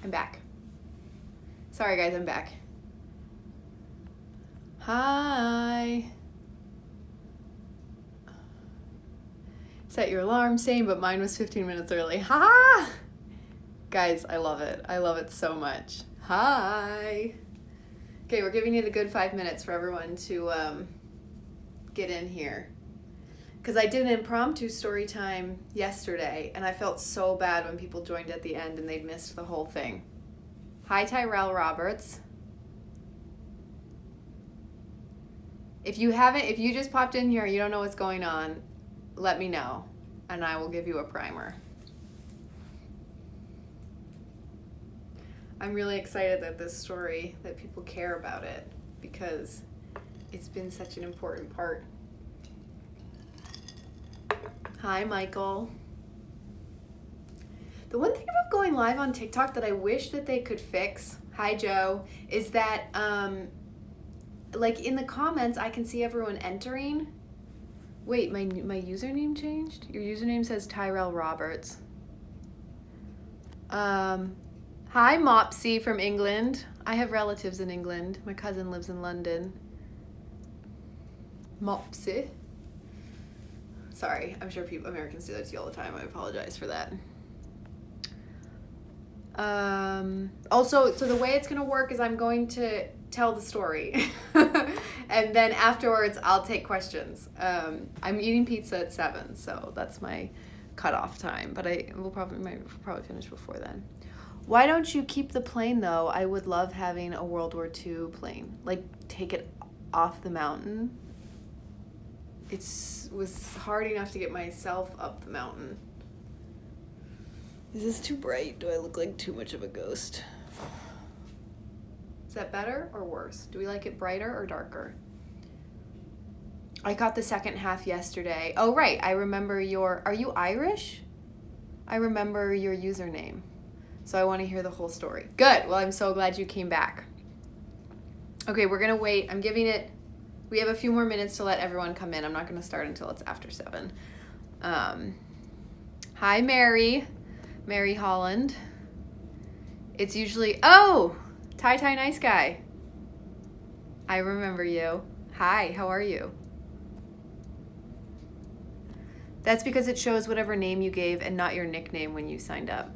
I'm back. Sorry guys, I'm back. Hi. Set your alarm, same, but mine was 15 minutes early. Ha! Guys, I love it. I love it so much. Hi. Okay, we're giving it a good 5 minutes for everyone to get in here. Because I did an impromptu story time yesterday, and I felt so bad when people joined at the end and they'd missed the whole thing. Hi, Tyrell Roberts. If you just popped in here and you don't know what's going on, let me know, and I will give you a primer. I'm really excited that people care about it, because it's been such an important part. Hi, Michael. The one thing about going live on TikTok that I wish that they could fix, hi Joe, is that like in the comments I can see everyone entering. Wait, my username changed? Your username says Tyrell Roberts. Hi Mopsy from England. I have relatives in England. My cousin lives in London. Mopsy. Sorry, I'm sure Americans do that to you all the time. I apologize for that. Also, so the way it's going to work is I'm going to tell the story. And then afterwards, I'll take questions. I'm eating pizza at 7, so that's my cutoff time. But might probably finish before then. Why don't you keep the plane, though? I would love having a World War II plane. Like, take it off the mountain. It was hard enough to get myself up the mountain. Is this too bright? Do I look like too much of a ghost? Is that better or worse? Do we like it brighter or darker? I got the second half yesterday. Oh, right. I remember are you Irish? I remember your username. So I want to hear the whole story. Good. Well, I'm so glad you came back. Okay, we're going to wait. We have a few more minutes to let everyone come in. I'm not going to start until it's after 7. Hi, Mary Holland. It's usually, Ty Nice Guy. I remember you. Hi, how are you? That's because it shows whatever name you gave and not your nickname when you signed up.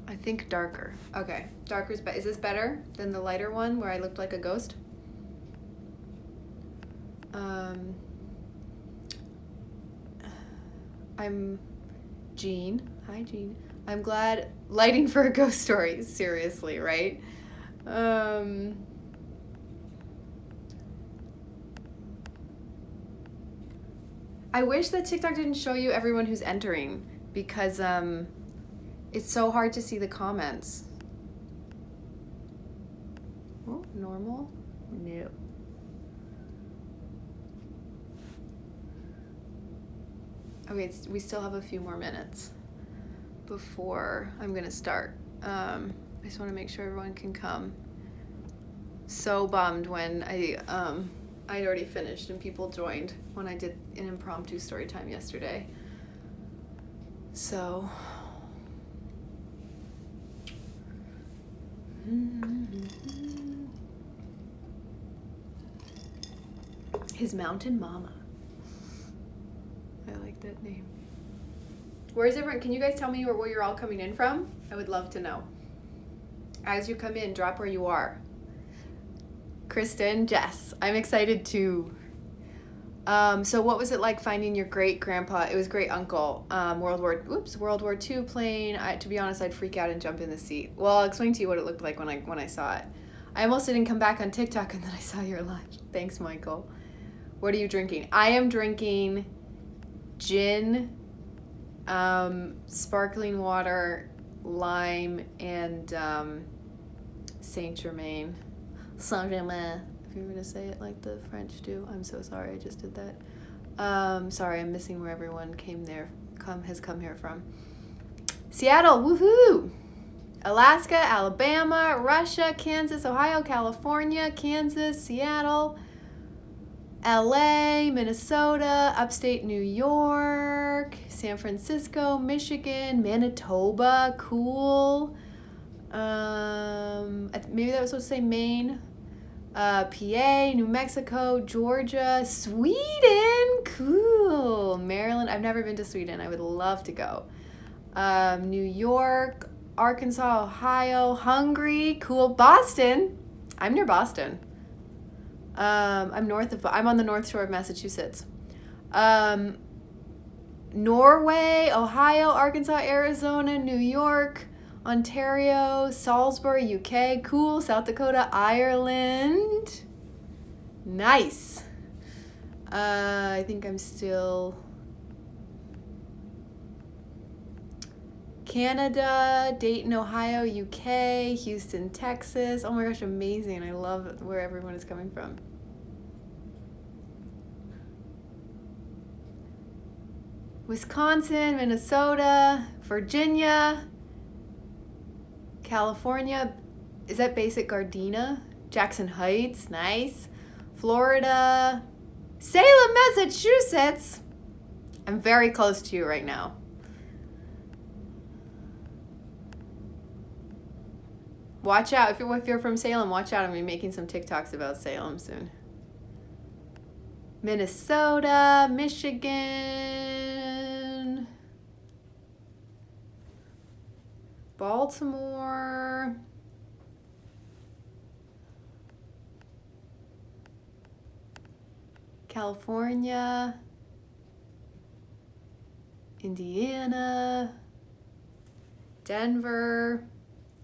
I think darker. Okay, darker's better. Is this better than the lighter one where I looked like a ghost? I'm Jean. Hi, Jean. I'm glad. Lighting for a ghost story. Seriously, right? I wish that TikTok didn't show you everyone who's entering, because it's so hard to see the comments. Oh, normal? No. Okay, we still have a few more minutes before I'm gonna start. I just want to make sure everyone can come. So bummed when I'd already finished and people joined when I did an impromptu story time yesterday. So. His Mountain Mama. I like that name. Where is everyone? Can you guys tell me where you're all coming in from? I would love to know. As you come in, drop where you are. Kristen, Jess, I'm excited too. So what was it like finding your great grandpa? It was great uncle. World War II plane. To be honest, I'd freak out and jump in the seat. Well, I'll explain to you what it looked like when I saw it. I almost didn't come back on TikTok, and then I saw your live. Thanks, Michael. What are you drinking? I am drinking gin, sparkling water, lime, and Saint Germain. Saint Germain. If you were to say it like the French do. I'm so sorry, I just did that. Sorry, I'm missing where everyone has come here from. Seattle, woohoo! Alaska, Alabama, Russia, Kansas, Ohio, California, Kansas, Seattle, LA, Minnesota, upstate New York, San Francisco, Michigan, Manitoba, cool. Maybe that was supposed to say Maine. PA, New Mexico, Georgia, Sweden, cool. Maryland, I've never been to Sweden. I would love to go. New York, Arkansas, Ohio, Hungary, cool. Boston, I'm near Boston. I'm on the North Shore of Massachusetts. Norway, Ohio, Arkansas, Arizona, New York, Ontario, Salisbury, UK, cool. South Dakota, Ireland. Nice. I think I'm still Canada, Dayton, Ohio, UK, Houston, Texas. Oh my gosh, amazing. I love where everyone is coming from. Wisconsin, Minnesota, Virginia, California. Is that basic Gardena? Jackson Heights, nice. Florida, Salem, Massachusetts. I'm very close to you right now. Watch out. If you're from Salem, watch out. I'm going to be making some TikToks about Salem soon. Minnesota, Michigan, Baltimore, California, Indiana, Denver.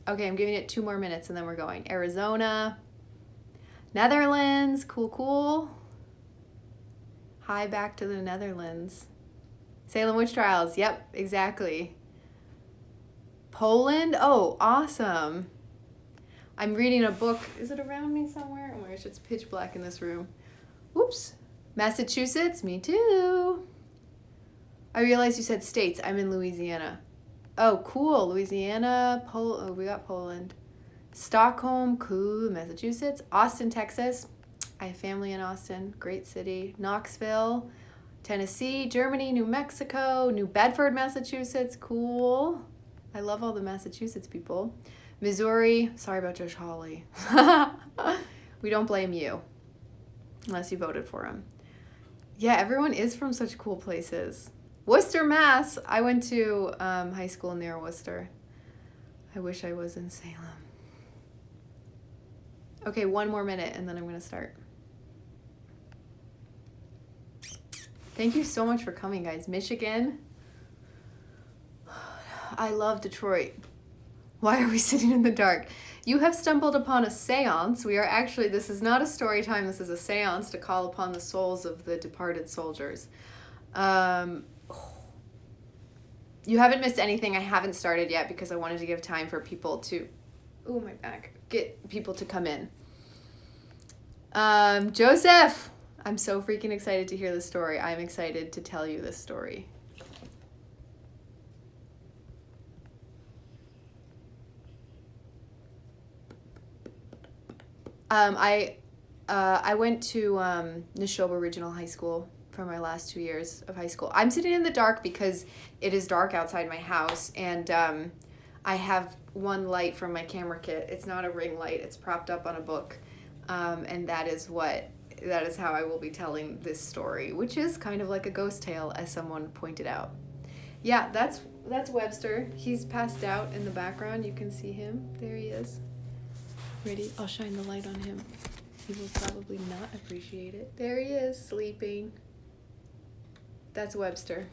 Okay, I'm giving it 2 more minutes and then we're going. Arizona, Netherlands, cool. Hi, back to the Netherlands. Salem Witch Trials, yep, exactly. Poland, oh, awesome. I'm reading a book. Is it around me somewhere? Oh my gosh, it's pitch black in this room. Oops. Massachusetts, me too. I realized you said states. I'm in Louisiana. Oh, cool. Louisiana, we got Poland. Stockholm, cool. Massachusetts. Austin, Texas. I have family in Austin. Great city. Knoxville, Tennessee, Germany, New Mexico, New Bedford, Massachusetts. Cool. I love all the Massachusetts people. Missouri. Sorry about Josh Hawley. We don't blame you. Unless you voted for him. Yeah, everyone is from such cool places. Worcester, Mass. I went to high school near Worcester. I wish I was in Salem. Okay, 1 more minute and then I'm going to start. Thank you so much for coming, guys. Michigan. I love Detroit. Why are we sitting in the dark? You have stumbled upon a seance. This is not a story time. This is a seance to call upon the souls of the departed soldiers. You haven't missed anything. I haven't started yet because I wanted to give time for people to, oh my back, get people to come in. Joseph, I'm so freaking excited to hear this story. I'm excited to tell you this story. I went to Neshoba Regional High School for my last 2 years of high school. I'm sitting in the dark because it is dark outside my house, and I have one light from my camera kit. It's not a ring light. It's propped up on a book, and that is how I will be telling this story, which is kind of like a ghost tale, as someone pointed out. Yeah, that's Webster. He's passed out in the background. You can see him. There he is. Ready? I'll shine the light on him. He will probably not appreciate it. There he is, sleeping. That's Webster.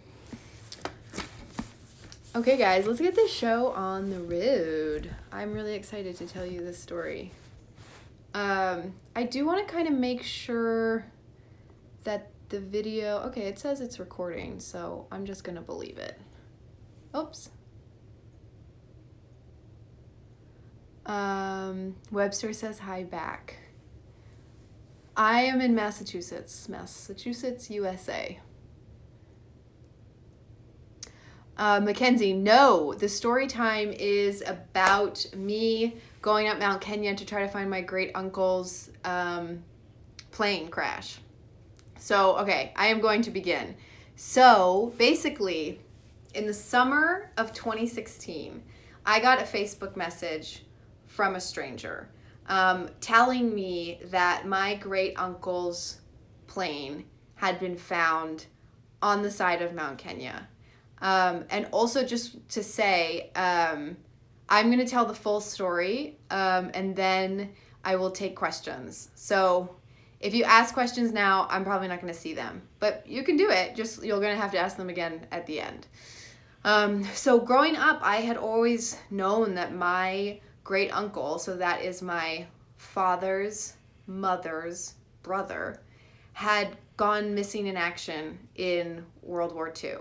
Okay, guys, let's get this show on the road. I'm really excited to tell you this story. I do want to kind of make sure that the video... Okay, it says it's recording, so I'm just going to believe it. Oops. Webster says hi back. I am in Massachusetts, USA. Mackenzie, no, the story time is about me going up Mount Kenya to try to find my great uncle's plane crash. So, okay, I am going to begin. So, basically, in the summer of 2016, I got a Facebook message from a stranger telling me that my great uncle's plane had been found on the side of Mount Kenya. And also, just to say, I'm going to tell the full story and then I will take questions. So, if you ask questions now, I'm probably not going to see them, but you can do it. Just you're going to have to ask them again at the end. So growing up, I had always known that my great uncle, so that is my father's mother's brother, had gone missing in action in World War II.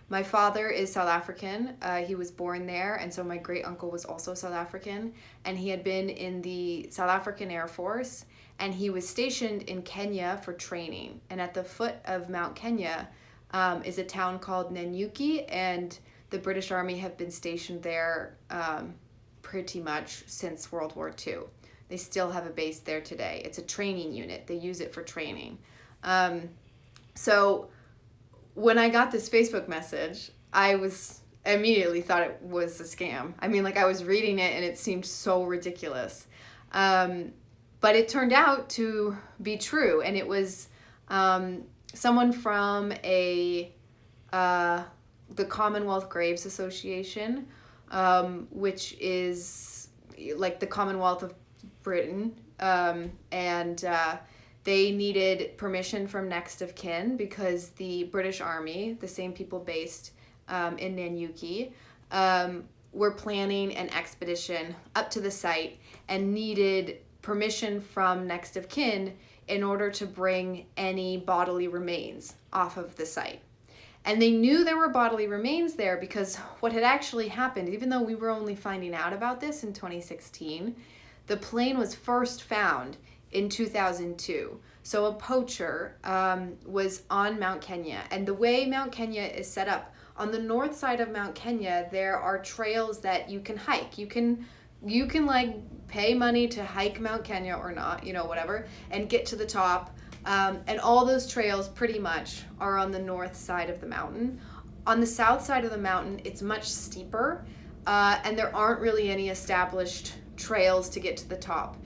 My father is South African. He was born there, and so my great uncle was also South African, and he had been in the South African Air Force, and he was stationed in Kenya for training. And at the foot of Mount Kenya is a town called Nanyuki, and the British Army have been stationed there pretty much since World War II. They still have a base there today. It's a training unit. They use it for training. So when I got this Facebook message, I immediately thought it was a scam. I mean, like, I was reading it and it seemed so ridiculous. But it turned out to be true, and it was someone from the Commonwealth Graves Association, which is like the Commonwealth of Britain, and they needed permission from next of kin because the British Army, the same people based in Nanyuki, were planning an expedition up to the site and needed permission from next of kin in order to bring any bodily remains off of the site. And they knew there were bodily remains there because what had actually happened, even though we were only finding out about this in 2016, the plane was first found in 2002. So a poacher was on Mount Kenya. And the way Mount Kenya is set up, on the north side of Mount Kenya, there are trails that you can hike. You can like pay money to hike Mount Kenya or not, whatever, and get to the top. And all those trails pretty much are on the north side of the mountain. On the south side of the mountain, it's much steeper, and there aren't really any established trails to get to the top.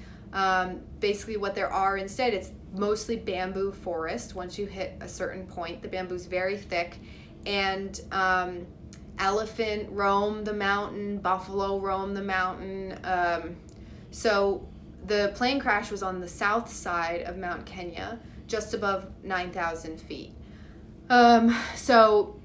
Basically what there are instead, it's mostly bamboo forest. Once you hit a certain point, the bamboo's very thick, and elephant roam the mountain, buffalo roam the mountain. So the plane crash was on the south side of Mount Kenya, just above 9,000 feet. So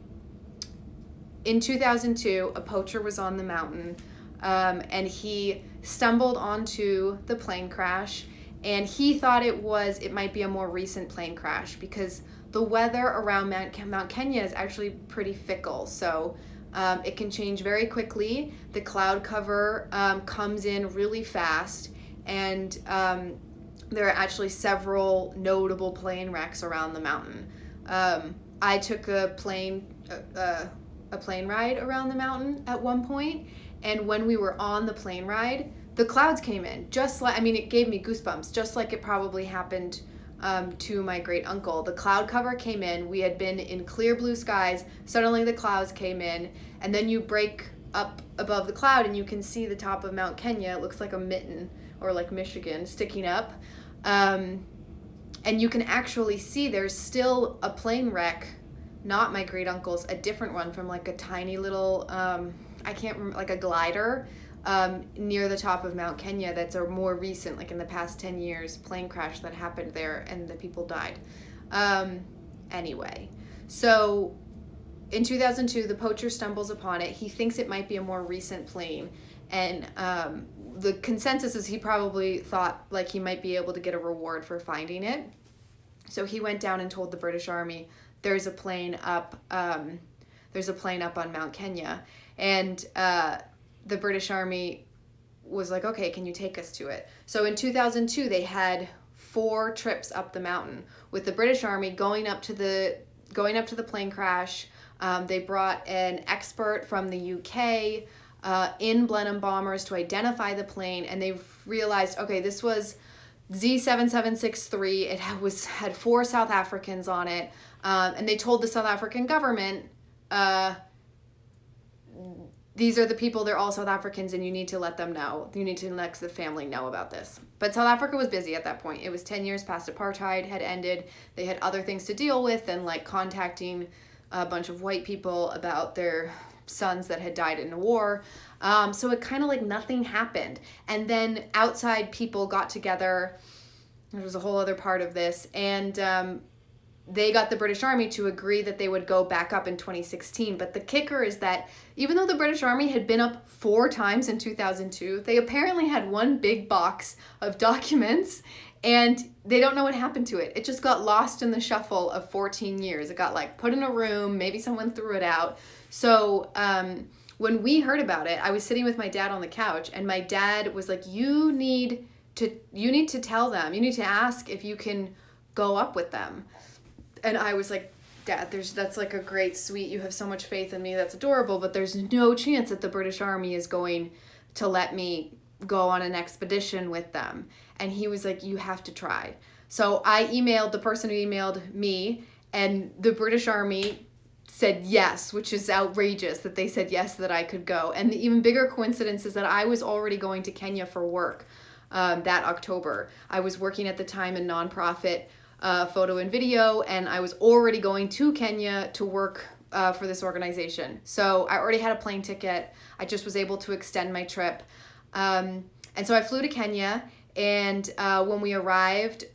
in 2002, a poacher was on the mountain, and he stumbled onto the plane crash, and he thought it might be a more recent plane crash because the weather around Mount Kenya is actually pretty fickle. So it can change very quickly. The cloud cover comes in really fast, and there are actually several notable plane wrecks around the mountain. I took a plane ride around the mountain at one point, and when we were on the plane ride, the clouds came in. It gave me goosebumps, just like it probably happened to my great uncle. The cloud cover came in. We had been in clear blue skies. Suddenly the clouds came in, and then you break up above the cloud and you can see the top of Mount Kenya. It looks like a mitten, or like Michigan sticking up. And you can actually see there's still a plane wreck, not my great uncle's, a different one from like a tiny little, I can't remember, like a glider near the top of Mount Kenya that's a more recent, like in the past 10 years, plane crash that happened there and the people died. Anyway, so in 2002, the poacher stumbles upon it. He thinks it might be a more recent plane, and the consensus is he probably thought like he might be able to get a reward for finding it. So he went down and told the British Army, there's a plane up on Mount Kenya. And the British Army was like, okay, can you take us to it? So in 2002, they had 4 trips up the mountain with the British Army going up to the plane crash. They brought an expert from the UK in Blenheim bombers to identify the plane, and they realized, okay, this was Z7763. It had 4 South Africans on it, and they told the South African government, these are the people, they're all South Africans, and you need to let them know. You need to let the family know about this. But South Africa was busy at that point. It was 10 years past apartheid had ended. They had other things to deal with than like contacting a bunch of white people about their sons that had died in the war. So it kind of like nothing happened. And then outside people got together. There was a whole other part of this. And they got the British Army to agree that they would go back up in 2016. But the kicker is that even though the British Army had been up 4 times in 2002, they apparently had one big box of documents and they don't know what happened to it. It just got lost in the shuffle of 14 years. It got like put in a room, maybe someone threw it out. So when we heard about it, I was sitting with my dad on the couch and my dad was like, you need to tell them, you need to ask if you can go up with them. And I was like, Dad, that's like a great, sweet, you have so much faith in me, that's adorable, but there's no chance that the British Army is going to let me go on an expedition with them. And he was like, you have to try. So I emailed the person who emailed me, and the British Army said yes, which is outrageous that they said yes, that I could go. And the even bigger coincidence is that I was already going to Kenya for work that October. I was working at the time in nonprofit photo and video, and I was already going to Kenya to work for this organization. So I already had a plane ticket. I just was able to extend my trip. And so I flew to Kenya, and when we arrived,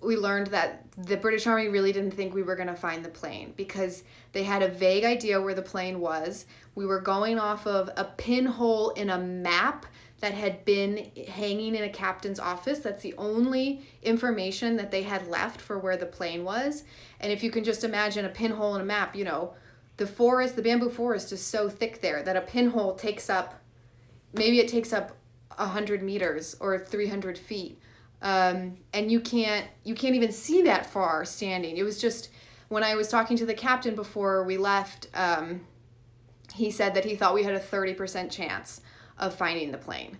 we learned that the British Army really didn't think we were going to find the plane because they had a vague idea where the plane was. We were going off of a pinhole in a map that had been hanging in a captain's office. That's the only information that they had left for where the plane was. And if you can just imagine a pinhole in a map, you know, the bamboo forest is so thick there that a pinhole takes up, maybe it takes up 100 meters or 300 feet. And you can't even see that far standing. It was just, when I was talking to the captain before we left, he said that he thought we had a 30% chance of finding the plane.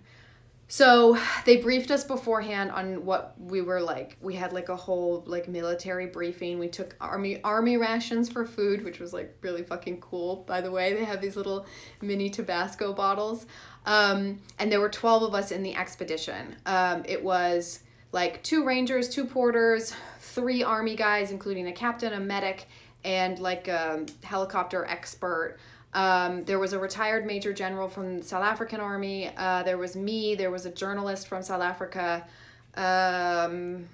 So they briefed us beforehand on what we were like. We had like a whole like military briefing. We took army rations for food, which was like really fucking cool, by the way. They have these little mini Tabasco bottles. And there were 12 of us in the expedition. It was like 2 rangers, 2 porters, 3 army guys, including a captain, a medic, and like a helicopter expert. There was a retired major general from the South African Army. There was me. There was a journalist from South Africa. There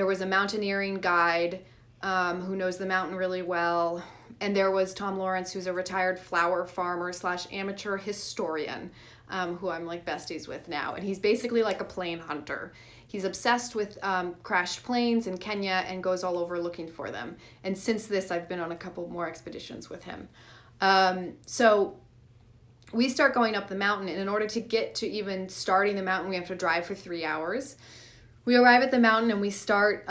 was a mountaineering guide who knows the mountain really well. And there was Tom Lawrence, who's a retired flower farmer / amateur historian, who I'm like besties with now. And he's basically like a plane hunter. He's obsessed with crashed planes in Kenya and goes all over looking for them. And since this, I've been on a couple more expeditions with him. So we start going up the mountain, and in order to get to even starting the mountain, we have to drive for 3 hours. We arrive at the mountain and we start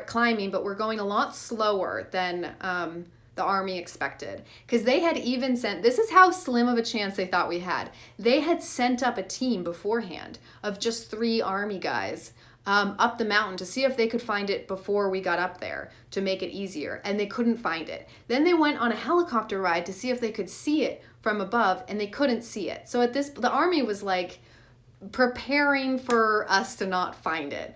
climbing, but we're going a lot slower than the Army expected, because they had even sent, this is how slim of a chance they thought we had. They had sent up a team beforehand of just 3 Army guys up the mountain to see if they could find it before we got up there to make it easier, and they couldn't find it. Then they went on a helicopter ride to see if they could see it from above, and they couldn't see it. So the Army was like preparing for us to not find it.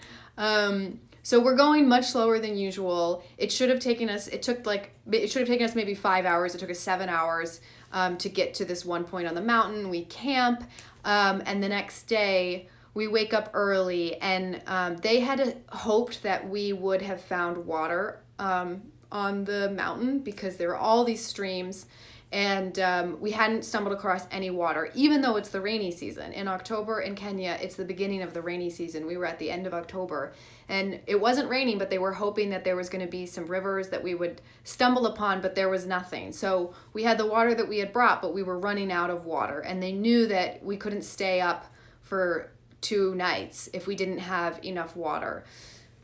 So we're going much slower than usual. It should have taken us maybe 5 hours. It took us 7 hours to get to this one point on the mountain. We camp, and the next day we wake up early, and they had hoped that we would have found water on the mountain because there were all these streams, and we hadn't stumbled across any water, even though it's the rainy season. In October in Kenya, it's the beginning of the rainy season. We were at the end of October, and it wasn't raining, but they were hoping that there was going to be some rivers that we would stumble upon, but there was nothing. So we had the water that we had brought, but we were running out of water, and they knew that we couldn't stay up for 2 nights if we didn't have enough water.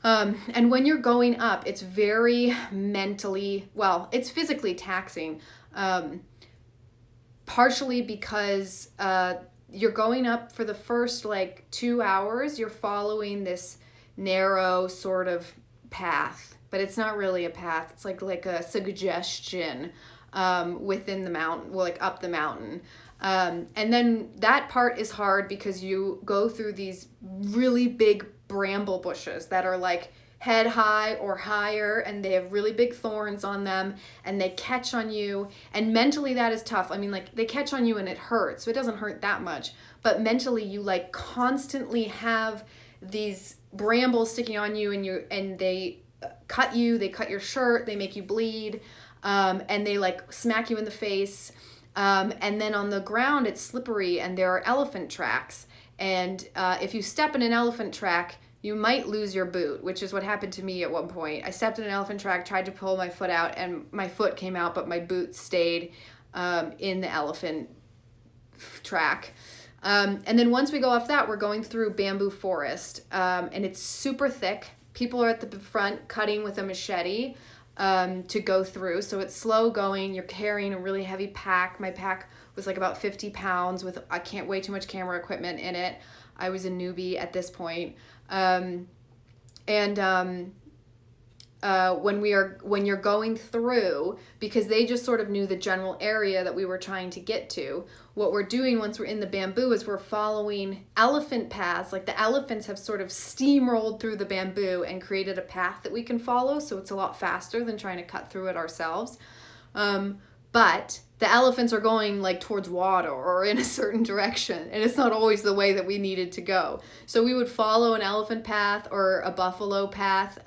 And when you're going up, it's very it's physically taxing, partially because you're going up for the first like 2 hours, you're following this narrow sort of path, but it's not really a path. It's like a suggestion within the mountain, well, like up the mountain. And then that part is hard because you go through these really big bramble bushes that are like head high or higher, and they have really big thorns on them, and they catch on you, and mentally that is tough. I mean, like, they catch on you and it hurts, so it doesn't hurt that much, but mentally you like constantly have these brambles sticking on you, and they cut you, they cut your shirt, they make you bleed, and they like smack you in the face, and then on the ground it's slippery, and there are elephant tracks, and if you step in an elephant track, you might lose your boot, which is what happened to me at one point. I stepped in an elephant track, tried to pull my foot out, and my foot came out, but my boot stayed in the elephant track. And then once we go off that, we're going through bamboo forest, and it's super thick. People are at the front cutting with a machete to go through, so it's slow going. You're carrying a really heavy pack. My pack was like about 50 pounds with way too much camera equipment in it. I was a newbie at this point. When you're going through, because they just sort of knew the general area that we were trying to get to, what we're doing once we're in the bamboo is we're following elephant paths. Like, the elephants have sort of steamrolled through the bamboo and created a path that we can follow, so it's a lot faster than trying to cut through it ourselves. But the elephants are going like towards water or in a certain direction, and it's not always the way that we needed to go. So we would follow an elephant path or a buffalo path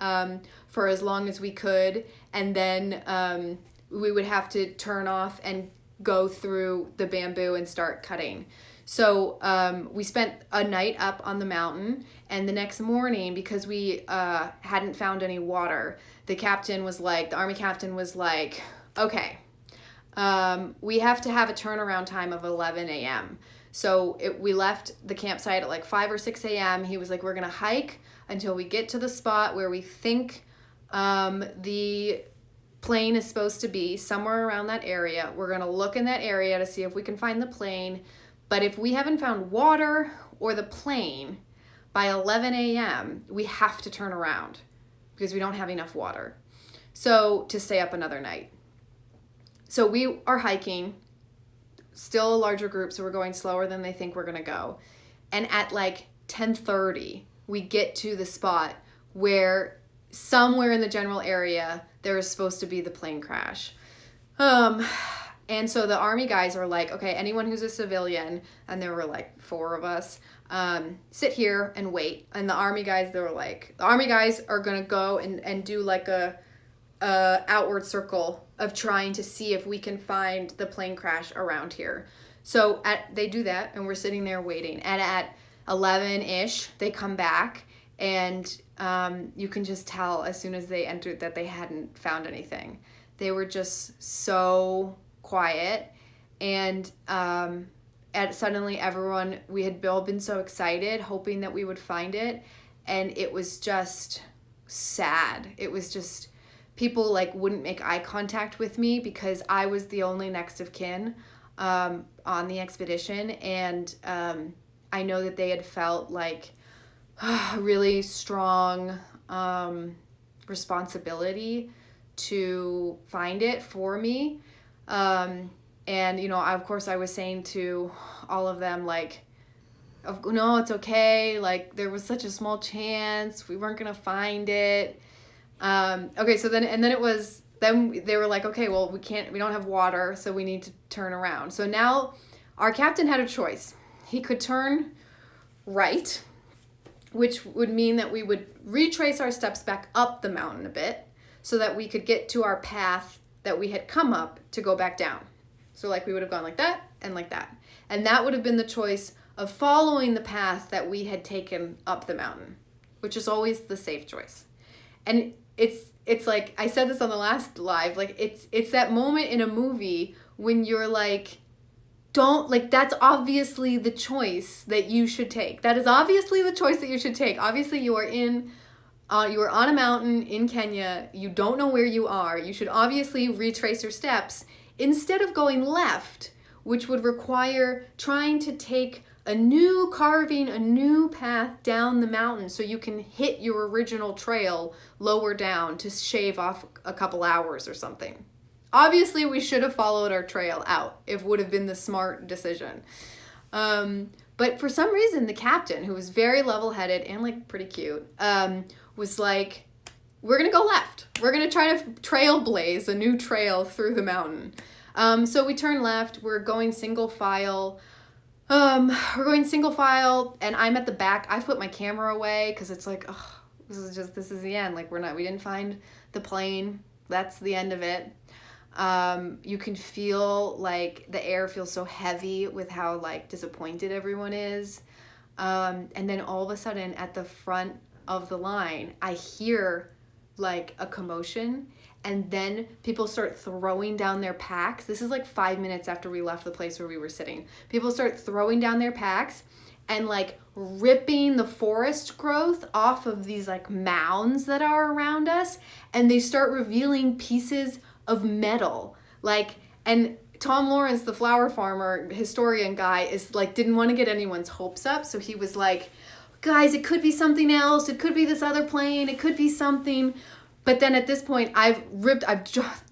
for as long as we could, and then we would have to turn off and go through the bamboo and start cutting. So we spent a night up on the mountain, and the next morning, because we hadn't found any water, the army captain was like, okay, we have to have a turnaround time of 11 a.m. So we left the campsite at like 5 or 6 a.m. He was like, we're going to hike until we get to the spot where we think the plane is supposed to be, somewhere around that area. We're going to look in that area to see if we can find the plane. But if we haven't found water or the plane by 11 a.m., we have to turn around because we don't have enough water. So to stay up another night. So we are hiking, still a larger group, so we're going slower than they think we're going to go. And at like 10:30, we get to the spot where somewhere in the general area there is supposed to be the plane crash. And so the army guys are like, okay, anyone who's a civilian, and there were like 4 of us, sit here and wait. And the army guys are going to go and do like a outward circle of trying to see if we can find the plane crash around here. So they do that, and we're sitting there waiting. And at 11-ish, they come back, and you can just tell as soon as they entered that they hadn't found anything. They were just so quiet, and suddenly we had all been so excited, hoping that we would find it, and it was just sad. It was just, people like wouldn't make eye contact with me because I was the only next of kin on the expedition, and I know that they had felt like a really strong responsibility to find it for me. And, you know, of course I was saying to all of them, like, no, it's okay. Like, there was such a small chance. We weren't going to find it. Okay. So then they were like, okay, well, we don't have water, so we need to turn around. So now our captain had a choice. He could turn right, which would mean that we would retrace our steps back up the mountain a bit so that we could get to our path that we had come up to go back down. So like we would have gone like that and like that. And that would have been the choice of following the path that we had taken up the mountain, which is always the safe choice. And it's like, I said this on the last live, like it's that moment in a movie when you're like, that's obviously the choice that you should take. That is obviously the choice that you should take. Obviously you are on a mountain in Kenya. You don't know where you are. You should obviously retrace your steps instead of going left, which would require trying to take a new carving, a new path down the mountain so you can hit your original trail lower down to shave off a couple hours or something. Obviously, we should have followed our trail out. It would have been the smart decision. But for some reason, the captain, who was very level-headed and like pretty cute, was like, we're going to go left. We're going to try to trailblaze a new trail through the mountain. So we turn left. We're going single file. And I'm at the back. I put my camera away because it's like, oh, this is the end. Like we didn't find the plane. That's the end of it. You can feel like the air feels so heavy with how like disappointed everyone is. And then all of a sudden at the front of the line, I hear like a commotion, and then people start throwing down their packs. This is like 5 minutes after we left the place where we were sitting. People start throwing down their packs and like ripping the forest growth off of these like mounds that are around us, and they start revealing pieces of metal. Like, and Tom Lawrence, the flower farmer historian guy, is like, didn't want to get anyone's hopes up, so he was like, guys, it could be something else, it could be this other plane, it could be something. But then at this point, I've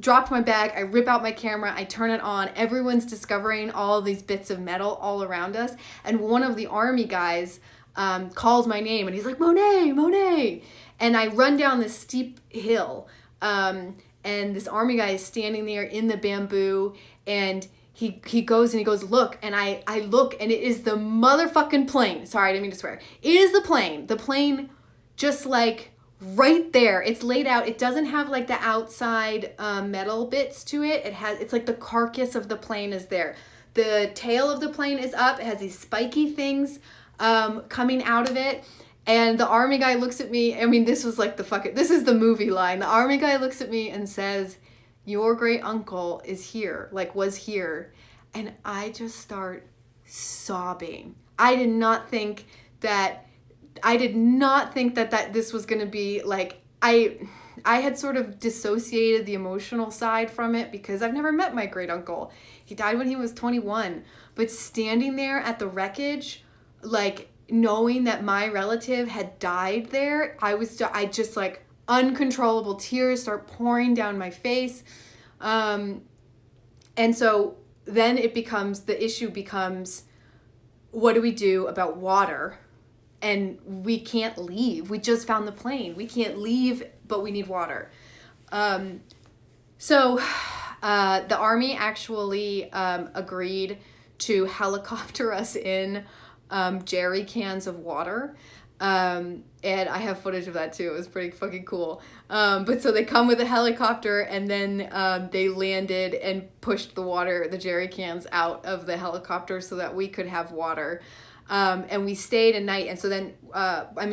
dropped my bag, I rip out my camera, I turn it on, everyone's discovering all these bits of metal all around us, and one of the army guys calls my name, and he's like, Monet, Monet! And I run down this steep hill, and this army guy is standing there in the bamboo, and he goes, look, and I look, and it is the motherfucking plane. Sorry, I didn't mean to swear. It is the plane. The plane just like right there. It's laid out. It doesn't have like the outside metal bits to it. It's like the carcass of the plane is there. The tail of the plane is up. It has these spiky things coming out of it. And the army guy looks at me. I mean, this was like this is the movie line. The army guy looks at me and says, your great uncle is here, like was here. And I just start sobbing. I did not think that this was going to be like, I had sort of dissociated the emotional side from it because I've never met my great uncle. He died when he was 21. But standing there at the wreckage, like knowing that my relative had died there, I just like uncontrollable tears start pouring down my face. And so then the issue becomes, what do we do about water? And we can't leave. We just found the plane. We can't leave, but we need water. So the army actually agreed to helicopter us in jerry cans of water. And I have footage of that too. It was pretty fucking cool. But so they come with a helicopter, and then they landed and pushed the jerry cans out of the helicopter so that we could have water. And we stayed a night. And so then,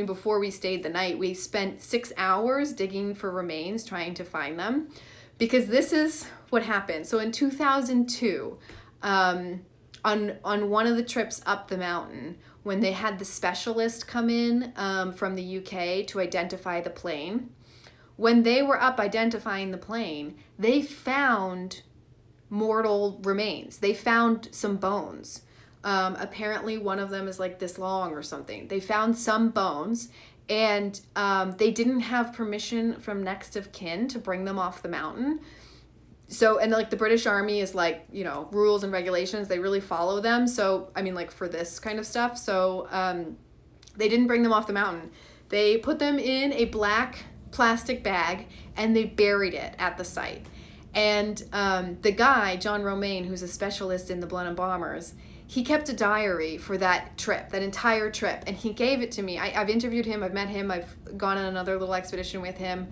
before we stayed the night, we spent 6 hours digging for remains, trying to find them, because this is what happened. So in 2002, on one of the trips up the mountain, when they had the specialist come in from the UK to identify the plane, when they were up identifying the plane, they found mortal remains. They found some bones. Apparently one of them is like this long or something. They found some bones, and they didn't have permission from next of kin to bring them off the mountain. So, and like the British Army is like, rules and regulations, they really follow them. So, for this kind of stuff. So, they didn't bring them off the mountain. They put them in a black plastic bag and they buried it at the site. And the guy, John Romaine, who's a specialist in the Blenheim bombers, he kept a diary for that trip, that entire trip. And he gave it to me. I've interviewed him. I've met him. I've gone on another little expedition with him.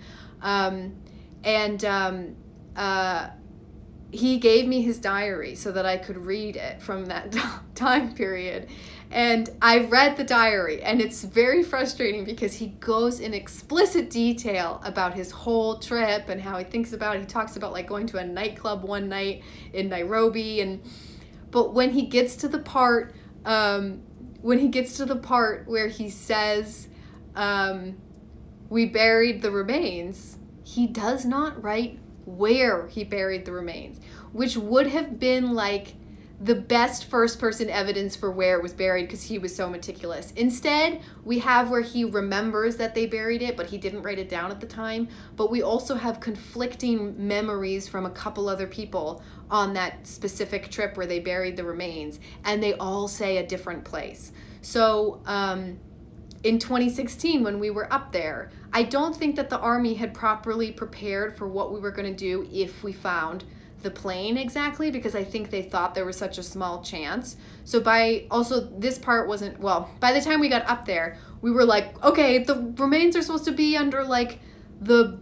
He gave me his diary so that I could read it from that time period. And I read the diary, and it's very frustrating because he goes in explicit detail about his whole trip and how he thinks about it. He talks about like going to a nightclub one night in Nairobi, but when he gets to the part where he says, we buried the remains, he does not write where he buried the remains, which would have been like the best first person evidence for where it was buried because he was so meticulous. Instead, we have where he remembers that they buried it, but he didn't write it down at the time. But we also have conflicting memories from a couple other people on that specific trip where they buried the remains, and they all say a different place. So in 2016, when we were up there, I don't think that the Army had properly prepared for what we were going to do if we found the plane exactly, because I think they thought there was such a small chance. So this part wasn't, well, by the time we got up there, we were like, okay, the remains are supposed to be under like the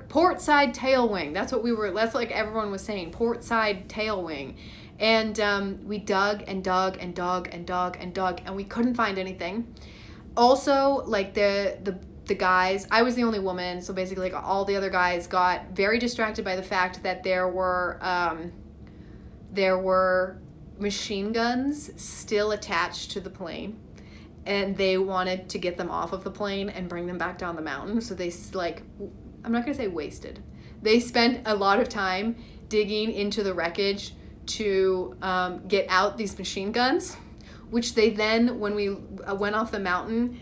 port side tail wing. That's like everyone was saying, port side tail wing. And we dug and dug and dug and dug and dug, and we couldn't find anything. Also, like the guys, I was the only woman, so basically like all the other guys got very distracted by the fact that there were machine guns still attached to the plane, and they wanted to get them off of the plane and bring them back down the mountain. So they, like, I'm not gonna say wasted, they spent a lot of time digging into the wreckage to get out these machine guns, which they then, when we went off the mountain,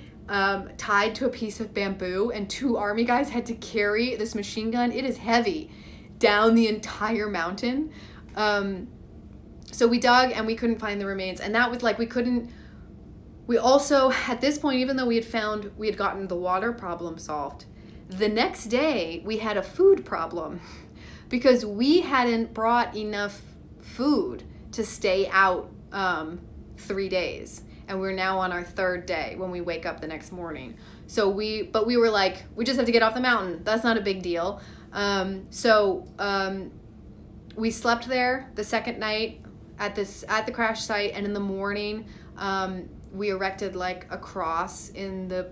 tied to a piece of bamboo, and 2 Army guys had to carry this machine gun. It is heavy, down the entire mountain. So we dug and we couldn't find the remains, and that was like, we also, at this point, even though we had gotten the water problem solved, the next day we had a food problem because we hadn't brought enough food to stay out 3 days. And we're now on our 3rd day when we wake up the next morning. So we were like, we just have to get off the mountain. That's not a big deal. So we slept there the second night at the crash site, and in the morning we erected like a cross in the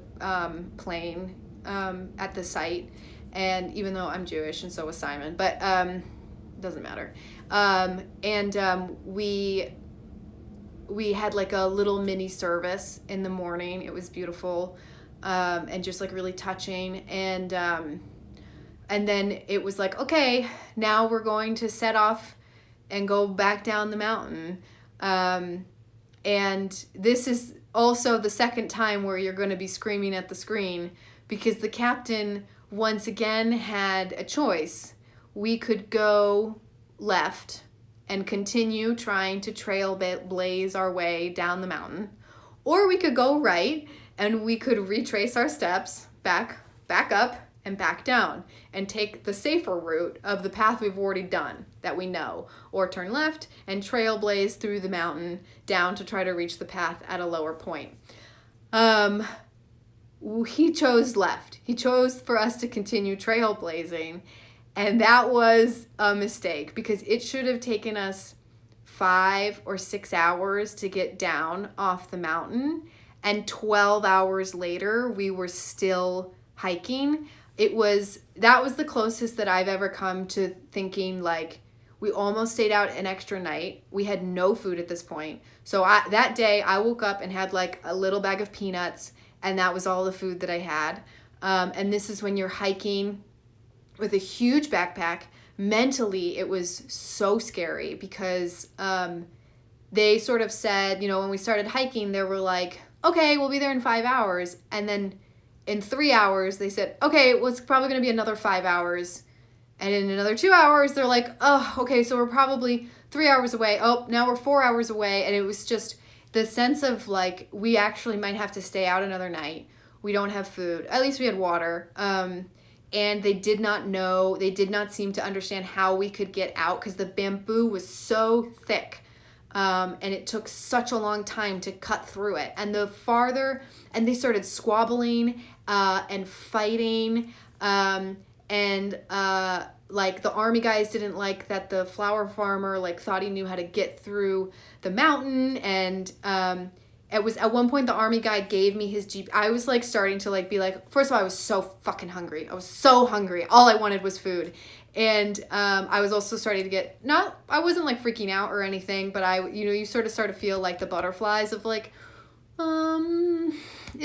plane at the site. And even though I'm Jewish and so was Simon, but doesn't matter. We had like a little mini service in the morning. It was beautiful, and just like really touching. And then it was like, okay, now we're going to set off and go back down the mountain. And this is also the second time where you're going to be screaming at the screen, because the captain once again had a choice. We could go left and continue trying to trailblaze our way down the mountain, or we could go right and we could retrace our steps back up and back down and take the safer route of the path we've already done that we know, or turn left and trailblaze through the mountain down to try to reach the path at a lower point. He chose left. He chose for us to continue trailblazing. And that was a mistake, because it should have taken us 5 or 6 hours to get down off the mountain. And 12 hours later, we were still hiking. That was the closest that I've ever come to thinking, like, we almost stayed out an extra night. We had no food at this point. So that day I woke up and had like a little bag of peanuts, and that was all the food that I had. And this is when you're hiking with a huge backpack. Mentally, it was so scary because they sort of said, when we started hiking, they were like, okay, we'll be there in 5 hours. And then in 3 hours, they said, okay, well, it's probably going to be another 5 hours. And in another 2 hours, they're like, oh, okay, so we're probably 3 hours away. Oh, now we're 4 hours away. And it was just the sense of like, we actually might have to stay out another night. We don't have food. At least we had water. And they did not seem to understand how we could get out, because the bamboo was so thick. And it took such a long time to cut through it. And they started squabbling and fighting. Like the Army guys didn't like that the flower farmer thought he knew how to get through the mountain. And it was at one point the Army guy gave me his Jeep. I was starting to be like, first of all, I was so fucking hungry. I was so hungry. All I wanted was food. And I was also starting to get, I wasn't freaking out or anything, but you sort of start to feel like the butterflies of is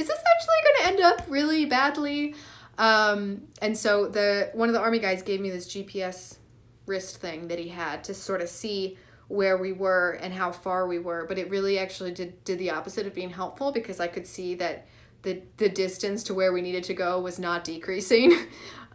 this actually going to end up really badly? And so one of the Army guys gave me this GPS wrist thing that he had to sort of see where we were and how far we were. But it really actually did the opposite of being helpful, because I could see that the distance to where we needed to go was not decreasing.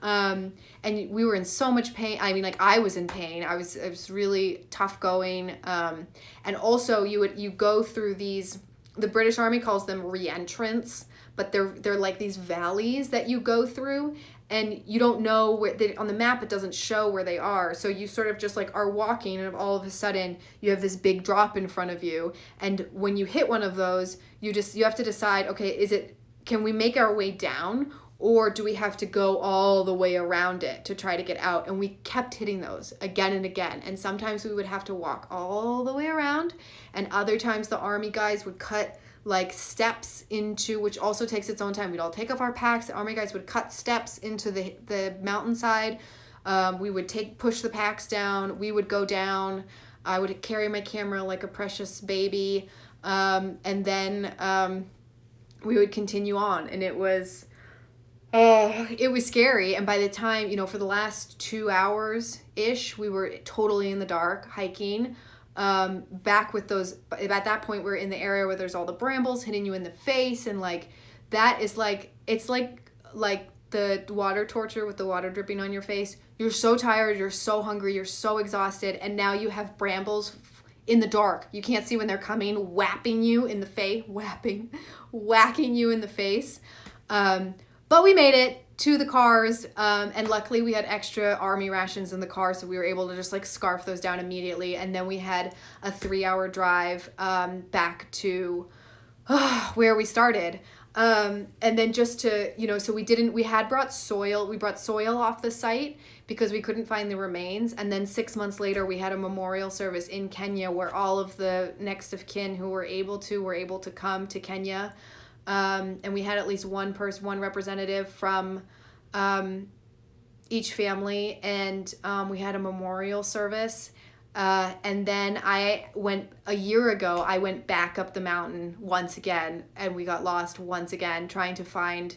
And we were in so much pain. I mean, like, I was in pain. It was really tough going. And also you go through these, the British Army calls them re-entrants, but they're like these valleys that you go through, and you don't know where on the map it doesn't show where they are. So you sort of just like are walking, and all of a sudden you have this big drop in front of you. And when you hit one of those, you have to decide, okay, can we make our way down, or do we have to go all the way around it to try to get out? And we kept hitting those again and again. And sometimes we would have to walk all the way around, and other times the Army guys would cut like steps into, which also takes its own time. We'd all take off our packs. The Army guys would cut steps into the mountainside. We would push the packs down. We would go down. I would carry my camera like a precious baby. And then we would continue on. And it was scary. And by the time, for the last 2 hours-ish, we were totally in the dark hiking. Back with those, at that point we're in the area where there's all the brambles hitting you in the face, and like that is like, it's like the water torture with the water dripping on your face. You're so tired, you're so hungry, you're so exhausted, and now you have brambles in the dark. You can't see when they're coming, whacking you in the face. But we made it to the cars, and luckily we had extra Army rations in the car, so we were able to just like scarf those down immediately. And then we had a 3-hour drive back to where we started. And then just to, so we had brought soil. We brought soil off the site because we couldn't find the remains. And then 6 months later, we had a memorial service in Kenya where all of the next of kin who were able to come to Kenya. And we had at least one representative from each family, and we had a memorial service. And then a year ago, I went back up the mountain once again, and we got lost once again trying to find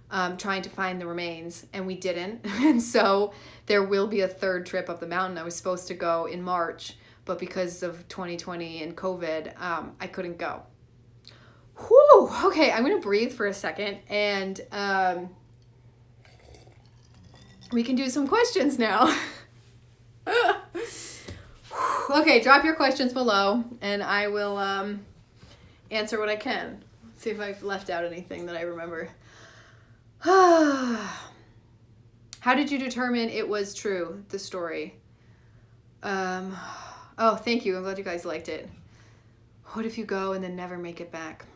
the remains, and we didn't. And so there will be a third trip up the mountain. I was supposed to go in March, but because of 2020 and COVID, I couldn't go. Whew, okay, I'm gonna breathe for a second, and we can do some questions now. Okay, drop your questions below, and I will answer what I can. See if I've left out anything that I remember. How did you determine it was true, the story? Oh, thank you. I'm glad you guys liked it. What if you go and then never make it back?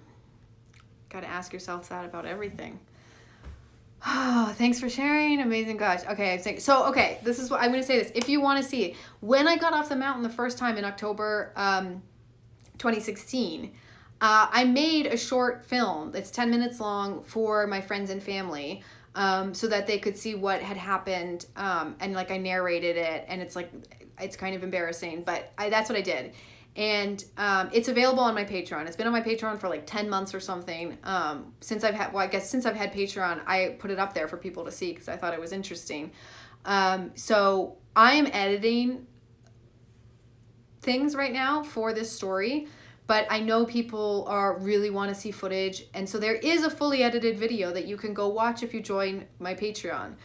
Got to ask yourself that about everything. Oh, thanks for sharing. Amazing. Gosh. Okay. This is what I'm going to say this. If you want to see, when I got off the mountain the first time in October 2016, I made a short film that's 10 minutes long for my friends and family, so that they could see what had happened. And like I narrated it, and it's kind of embarrassing, but that's what I did. And it's available on my Patreon. It's been on my Patreon for like 10 months or something. Since I've had Patreon, I put it up there for people to see because I thought it was interesting. So I am editing things right now for this story, but I know people really want to see footage. And so there is a fully edited video that you can go watch if you join my Patreon.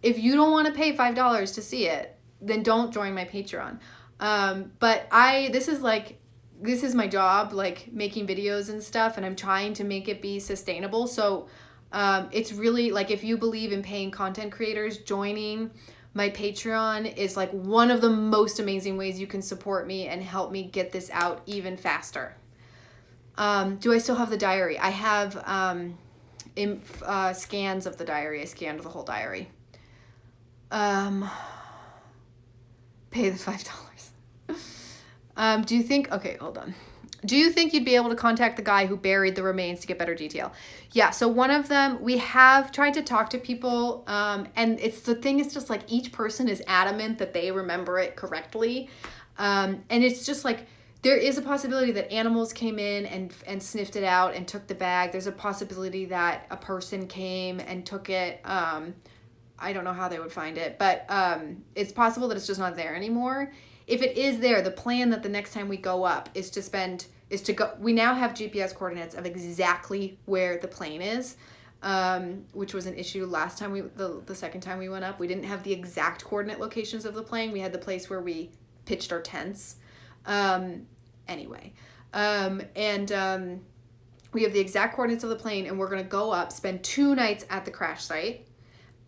If you don't want to pay $5 to see it, then don't join my Patreon. But this is my job, like making videos and stuff, and I'm trying to make it be sustainable. So, it's really like, if you believe in paying content creators, joining my Patreon is like one of the most amazing ways you can support me and help me get this out even faster. Do I still have the diary? I have, scans of the diary. I scanned the whole diary. Pay the $5. Hold on. Do you think you'd be able to contact the guy who buried the remains to get better detail? Yeah, so one of them, we have tried to talk to people, and the thing is just like each person is adamant that they remember it correctly. And it's just like, there is a possibility that animals came in and sniffed it out and took the bag. There's a possibility that a person came and took it. I don't know how they would find it, but it's possible that it's just not there anymore. If it is there, the plan that the next time we go up is to go. We now have GPS coordinates of exactly where the plane is, which was an issue last time the second time we went up. We didn't have the exact coordinate locations of the plane. We had the place where we pitched our tents. Anyway, we have the exact coordinates of the plane, and we're gonna go up, spend 2 nights at the crash site,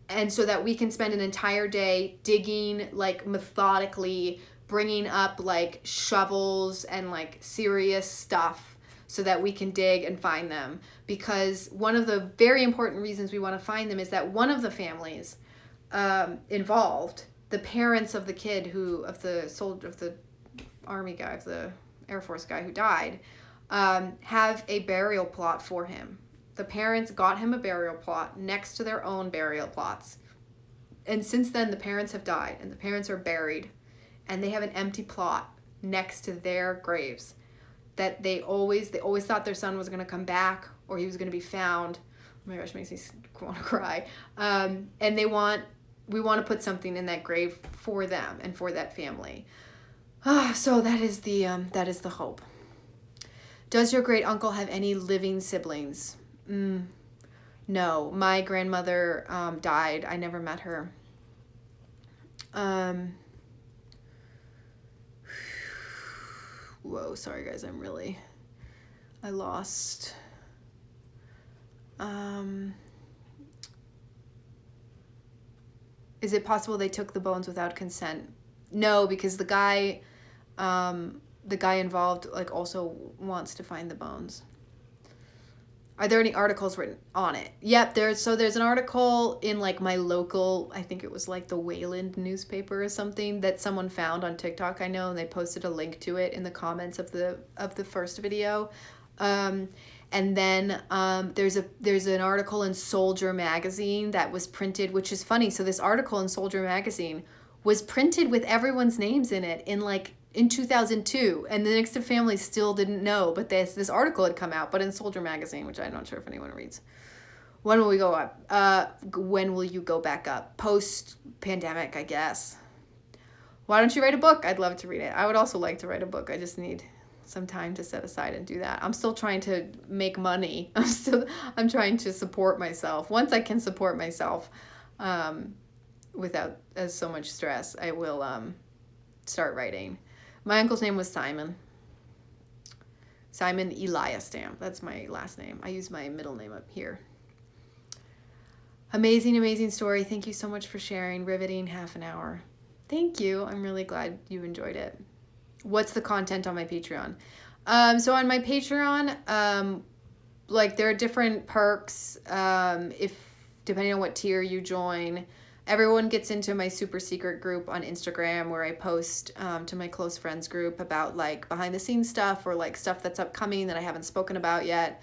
and so that we can spend an entire day digging, like, methodically, bringing up, like, shovels and, like, serious stuff so that we can dig and find them. Because one of the very important reasons we want to find them is that one of the families involved, the parents of the kid of the Army guy, of the Air Force guy who died, have a burial plot for him. The parents got him a burial plot next to their own burial plots. And since then, the parents have died, and the parents are buried, and they have an empty plot next to their graves that they always thought their son was going to come back, or he was going to be found. Oh my gosh, makes me want to cry. And we want to put something in that grave for them and for that family. So that is the hope. Does your great uncle have any living siblings? No, my grandmother died. I never met her. Whoa, sorry guys, I lost. Is it possible they took the bones without consent? No, because the guy involved, like, also wants to find the bones. Are there any articles written on it? Yep, there's an article in, like, my local, I think it was like the Wayland newspaper or something, that someone found on TikTok, I know, and they posted a link to it in the comments of the first video. And then there's an article in Soldier magazine that was printed, which is funny. So this article in Soldier magazine was printed with everyone's names in it in 2002, and the next of family still didn't know, but this article had come out, but in Soldier magazine, which I'm not sure if anyone reads. When will we go up? When will you go back up? Post-pandemic, I guess. Why don't you write a book? I'd love to read it. I would also like to write a book. I just need some time to set aside and do that. I'm still trying to make money. I'm trying to support myself. Once I can support myself without so much stress, I will start writing. My uncle's name was Simon. Simon Eliastam. That's my last name. I use my middle name up here. Amazing, amazing story. Thank you so much for sharing. Riveting half an hour. Thank you. I'm really glad you enjoyed it. What's the content on my Patreon? So on my Patreon, like, there are different perks. Depending on what tier you join. Everyone gets into my super secret group on Instagram, where I post to my close friends group about, like, behind the scenes stuff, or, like, stuff that's upcoming that I haven't spoken about yet.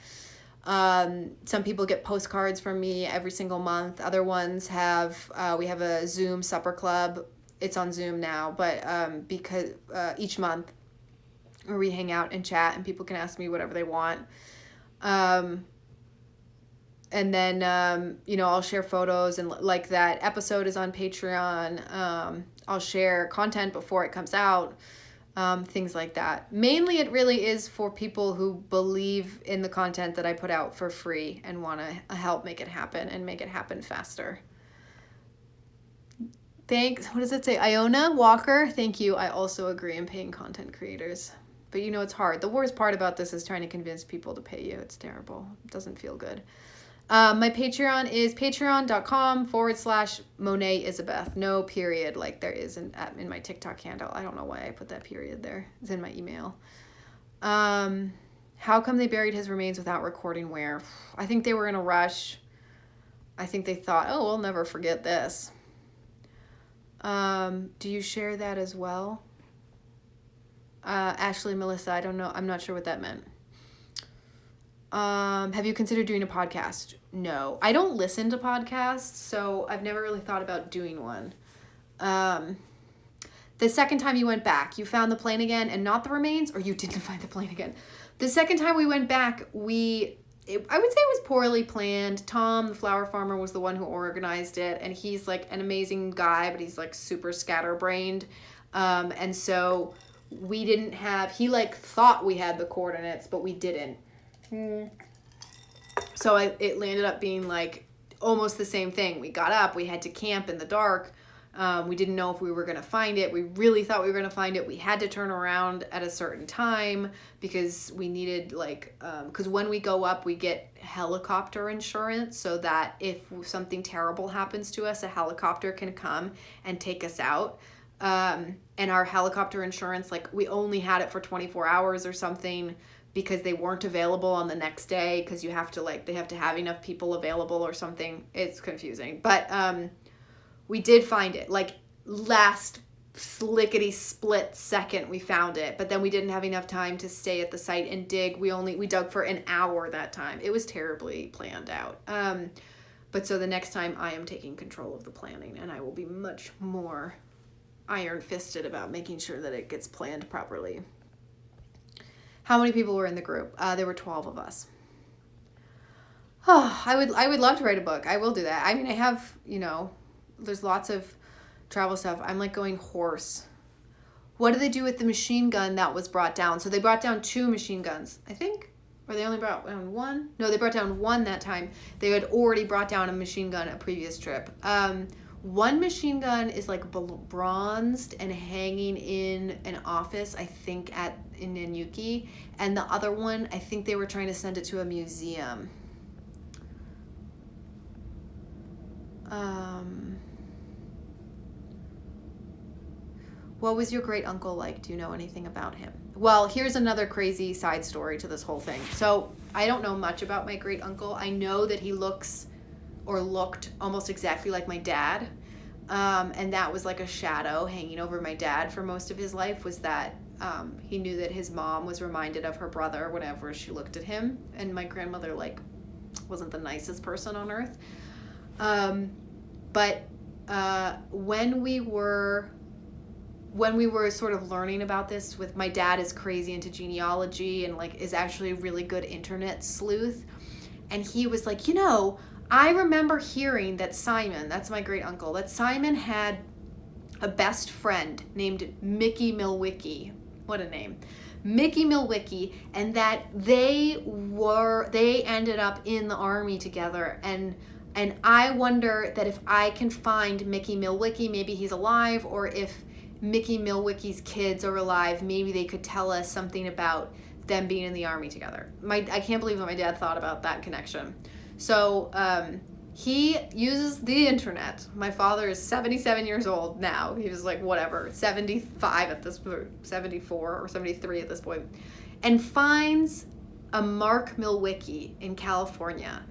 Some people get postcards from me every single month. Other ones we have a Zoom supper club. It's on Zoom now, but because each month, where we hang out and chat, and people can ask me whatever they want. And then, I'll share photos, and, like, that episode is on Patreon. I'll share content before it comes out, things like that. Mainly, it really is for people who believe in the content that I put out for free and want to help make it happen and make it happen faster. Thanks. What does it say? Iona Walker, thank you. I also agree in paying content creators. But, it's hard. The worst part about this is trying to convince people to pay you. It's terrible. It doesn't feel good. My Patreon is patreon.com/Monet Isabeth. No period, like there is in my TikTok handle. I don't know why I put that period there. It's in my email. How come they buried his remains without recording where? I think they were in a rush. I think they thought, oh, we'll never forget this. Do you share that as well? Ashley, Melissa, I don't know. I'm not sure what that meant. Have you considered doing a podcast? No, I don't listen to podcasts, so I've never really thought about doing one. The second time you went back, you found the plane again and not the remains, or you didn't find the plane again? The second time we went back, we I would say it was poorly planned. Tom, the flower farmer, was the one who organized it, and he's like an amazing guy, but he's like super scatterbrained. And so we didn't have, he like thought we had the coordinates, but we didn't. So it landed up being like almost the same thing. We got up, we had to camp in the dark. We didn't know if we were going to find it. We really thought we were going to find it. We had to turn around at a certain time because we needed because when we go up, we get helicopter insurance so that if something terrible happens to us, a helicopter can come and take us out. And our helicopter insurance, like we only had it for 24 hours or something because they weren't available on the next day because you have to they have to have enough people available or something. It's confusing. But, we did find it, like last slickety split second we found it, but then we didn't have enough time to stay at the site and dig. We dug for an hour that time. It was terribly planned out. But so the next time I am taking control of the planning, and I will be much more iron-fisted about making sure that it gets planned properly. How many people were in the group? There were 12 of us. Oh, I would love to write a book. I will do that. I mean, I have, there's lots of travel stuff. I'm like going hoarse. What did they do with the machine gun that was brought down? So they brought down 2 machine guns, I think. Or they only brought down 1? No, they brought down 1 that time. They had already brought down a machine gun a previous trip. One machine gun is like bronzed and hanging in an office, I think in Nanyuki. And the other one, I think they were trying to send it to a museum. What was your great uncle like? Do you know anything about him? Well, here's another crazy side story to this whole thing. So I don't know much about my great uncle. I know that he looked almost exactly like my dad. And that was like a shadow hanging over my dad for most of his life, was that he knew that his mom was reminded of her brother whenever she looked at him. And my grandmother wasn't the nicest person on earth. But when we were sort of learning about this, with my dad is crazy into genealogy and is actually a really good internet sleuth. And he was like, I remember hearing that Simon, that's my great uncle, that Simon had a best friend named Mickey Milwicki. What a name. Mickey Milwicki, and that they ended up in the army together. And I wonder that if I can find Mickey Milwicki, maybe he's alive, or if Mickey Milwicki's kids are alive, maybe they could tell us something about them being in the army together. I can't believe that my dad thought about that connection. So he uses the internet. My father is 77 years old now. He was 75 at this point, 74 or 73 at this point, and finds a Mark Milwicki in California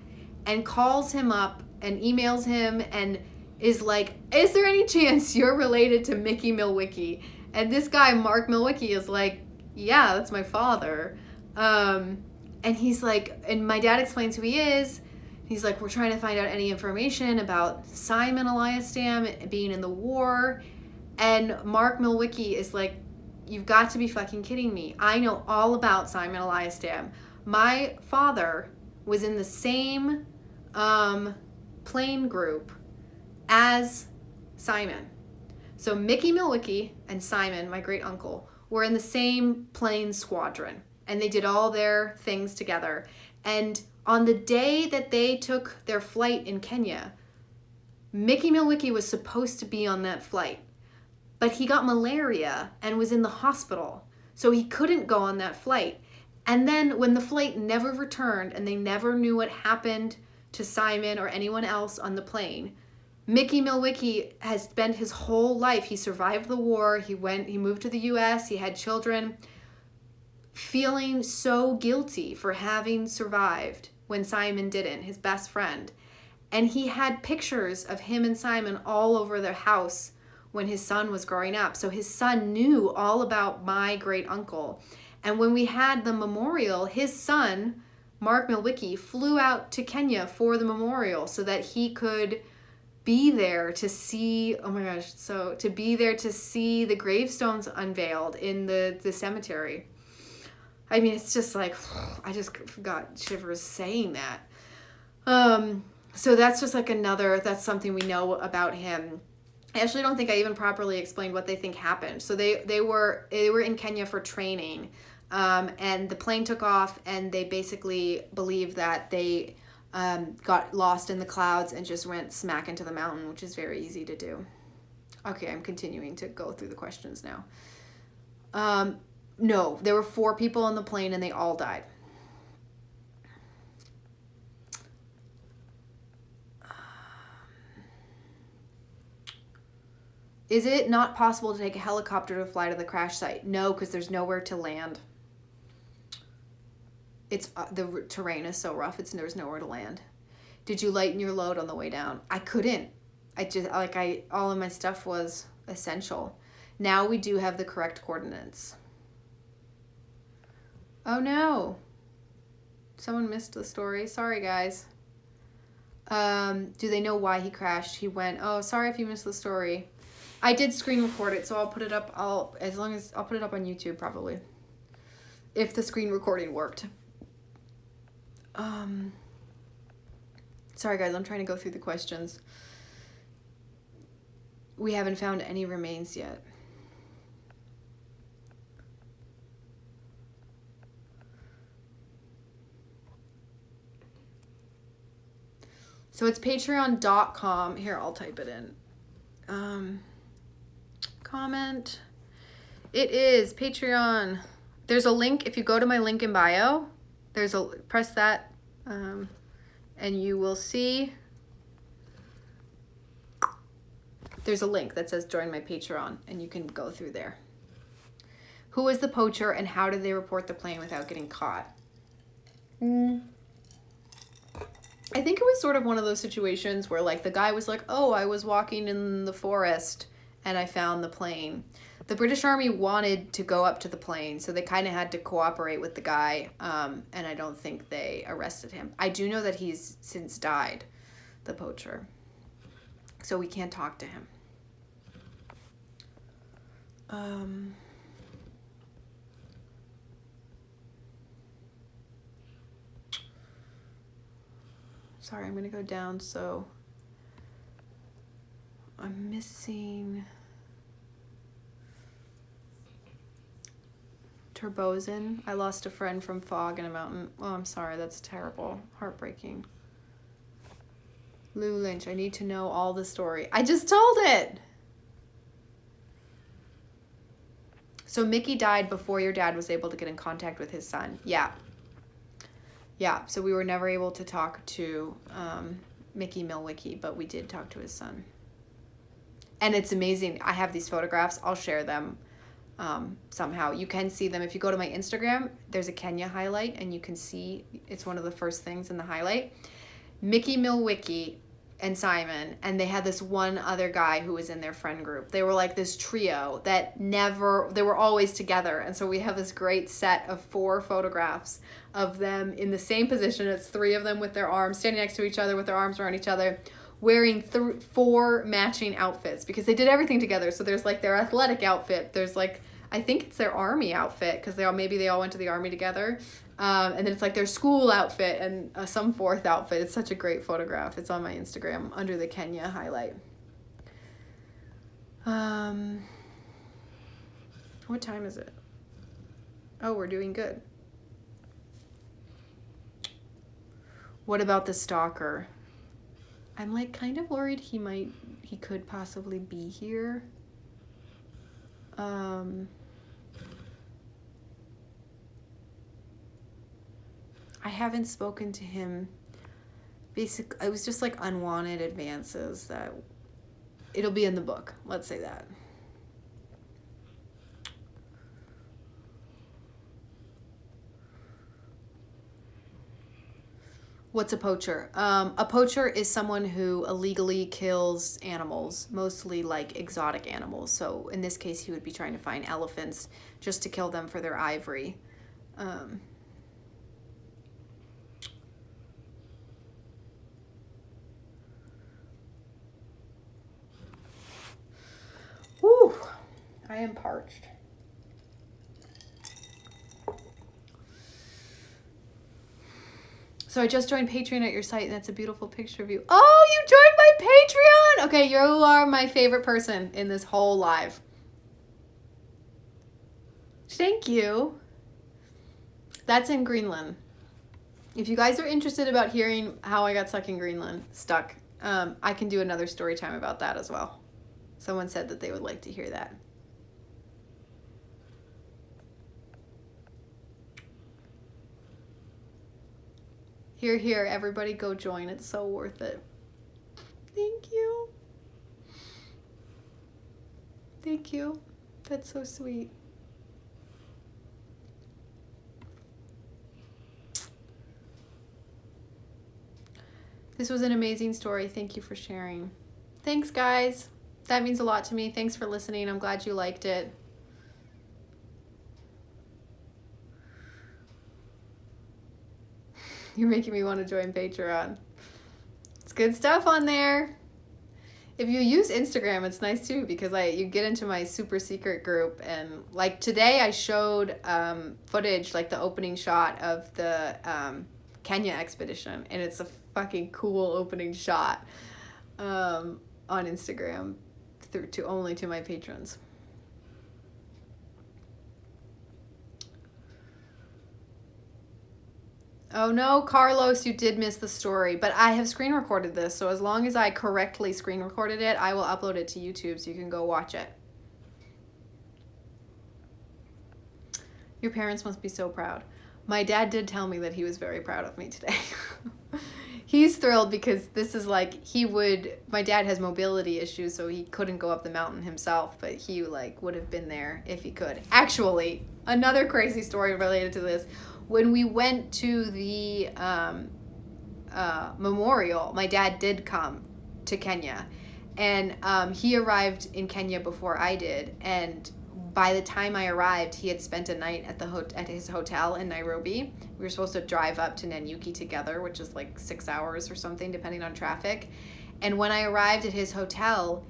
and calls him up and emails him and is like, is there any chance you're related to Mickey Milwicki? And this guy, Mark Milwicki, is like, yeah, that's my father. And he's like, and my dad explains who he is. He's like, we're trying to find out any information about Simon Eliastam being in the war. And Mark Milwicki is like, you've got to be fucking kidding me. I know all about Simon Eliastam. My father was in the same plane group as Simon. So Mickey Milwicki and Simon, my great uncle, were in the same plane squadron, and they did all their things together. And on the day that they took their flight in Kenya, Mickey Milwicki was supposed to be on that flight, but he got malaria and was in the hospital, so he couldn't go on that flight. And then when the flight never returned and they never knew what happened to Simon or anyone else on the plane, Mickey Milwicki has spent his whole life, he survived the war, he moved to the US, he had children, feeling so guilty for having survived when Simon didn't, his best friend. And he had pictures of him and Simon all over their house when his son was growing up. So his son knew all about my great uncle. And when we had the memorial, his son, Mark Milwicki, flew out to Kenya for the memorial so that he could be there to see, to be there to see the gravestones unveiled in the cemetery. I mean, it's just like, I just got shivers saying that. So that's just like that's something we know about him. I actually don't think I even properly explained what they think happened. So they were in Kenya for training, and the plane took off, and they basically believe that they got lost in the clouds and just went smack into the mountain, which is very easy to do. Okay, I'm continuing to go through the questions now. No, there were 4 people on the plane and they all died. Is it not possible to take a helicopter to fly to the crash site? No, because there's nowhere to land. It's the terrain is so rough. There's nowhere to land. Did you lighten your load on the way down? I couldn't. All of my stuff was essential. Now we do have the correct coordinates. Oh no. Someone missed the story. Sorry, guys. Do they know why he crashed? He went, oh, sorry if you missed the story. I did screen record it, so I'll put it up. I'll put it up on YouTube probably. If the screen recording worked. Sorry guys, I'm trying to go through the questions. We haven't found any remains yet. So it's patreon.com. Here, I'll type it in. Comment. It is Patreon. There's a link. If you go to my link in bio, press that, and you will see there's a link that says join my Patreon, and you can go through there. Who is the poacher and how did they report the plane without getting caught? I think it was sort of one of those situations where like the guy was like, oh, I was walking in the forest and I found the plane. The British Army wanted to go up to the plane, so they kind of had to cooperate with the guy, and I don't think they arrested him. I do know that he's since died, the poacher, so we can't talk to him. Sorry, I'm going to go down, so I'm missing Turbozen. I lost a friend from fog in a mountain. Oh, I'm sorry, that's terrible. Heartbreaking. Lou Lynch, I need to know all the story. I just told it! So Mickey died before your dad was able to get in contact with his son. Yeah. Yeah, so we were never able to talk to Mickey Milwicky, but we did talk to his son. And it's amazing. I have these photographs. I'll share them somehow. You can see them. If you go to my Instagram, there's a Kenya highlight, and you can see it's one of the first things in the highlight. Mickey Milwicky and Simon, and they had this one other guy who was in their friend group. They were like this trio that they were always together. And so we have this great set of 4 photographs of them in the same position. It's 3 of them with their arms standing next to each other with their arms around each other, wearing 4 matching outfits because they did everything together. So there's like their athletic outfit. There's like, I think it's their army outfit because maybe they all went to the army together. And then it's like their school outfit and some 4th outfit. It's such a great photograph. It's on my Instagram under the Kenya highlight. What time is it? Oh, we're doing good. What about the stalker? I'm like kind of worried he could possibly be here. I haven't spoken to him. It was just like unwanted advances that it'll be in the book. Let's say that. What's a poacher? A poacher is someone who illegally kills animals, mostly like exotic animals. So in this case, he would be trying to find elephants just to kill them for their ivory. Whew, I am parched. So I just joined Patreon at your site, and that's a beautiful picture of you. Oh, you joined my Patreon! Okay, you are my favorite person in this whole live. Thank you. That's in Greenland. If you guys are interested about hearing how I got stuck in Greenland, I can do another story time about that as well. Someone said that they would like to hear that. Here, here, everybody go join. It's so worth it. Thank you. Thank you. That's so sweet. This was an amazing story. Thank you for sharing. Thanks, guys. That means a lot to me. Thanks for listening. I'm glad you liked it. You're making me want to join Patreon. It's good stuff on there. If you use Instagram, it's nice too, because you get into my super secret group, and like today I showed footage, like the opening shot of the Kenya expedition, and it's a fucking cool opening shot on Instagram only to my patrons. Oh no, Carlos, you did miss the story, but I have screen recorded this, so as long as I correctly screen recorded it, I will upload it to YouTube so you can go watch it. Your parents must be so proud. My dad did tell me that he was very proud of me today. He's thrilled because this is like, my dad has mobility issues, so he couldn't go up the mountain himself, but he would have been there if he could. Actually, another crazy story related to this. When we went to the memorial, my dad did come to Kenya, and he arrived in Kenya before I did, and by the time I arrived, he had spent a night at his hotel in Nairobi. We were supposed to drive up to Nanyuki together, which is like 6 hours or something, depending on traffic. And when I arrived at his hotel,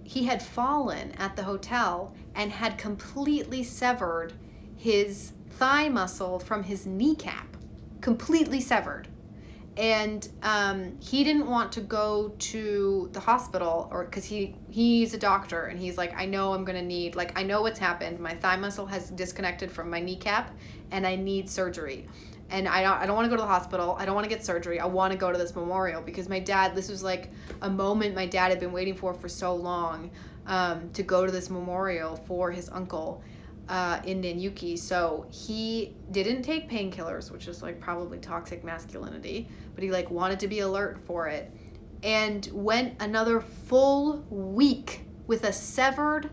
he had fallen at the hotel and had completely severed his thigh muscle from his kneecap, completely severed. And he didn't want to go to the hospital, or because he's a doctor, and he's like, I know I'm gonna need, I know what's happened. My thigh muscle has disconnected from my kneecap, and I need surgery. And I don't want to go to the hospital. I don't want to get surgery. I want to go to this memorial, because my dad, this was like a moment my dad had been waiting for so long, to go to this memorial for his uncle in Nanyuki. So he didn't take painkillers, which is probably toxic masculinity, but he wanted to be alert for it, and went another full week with a severed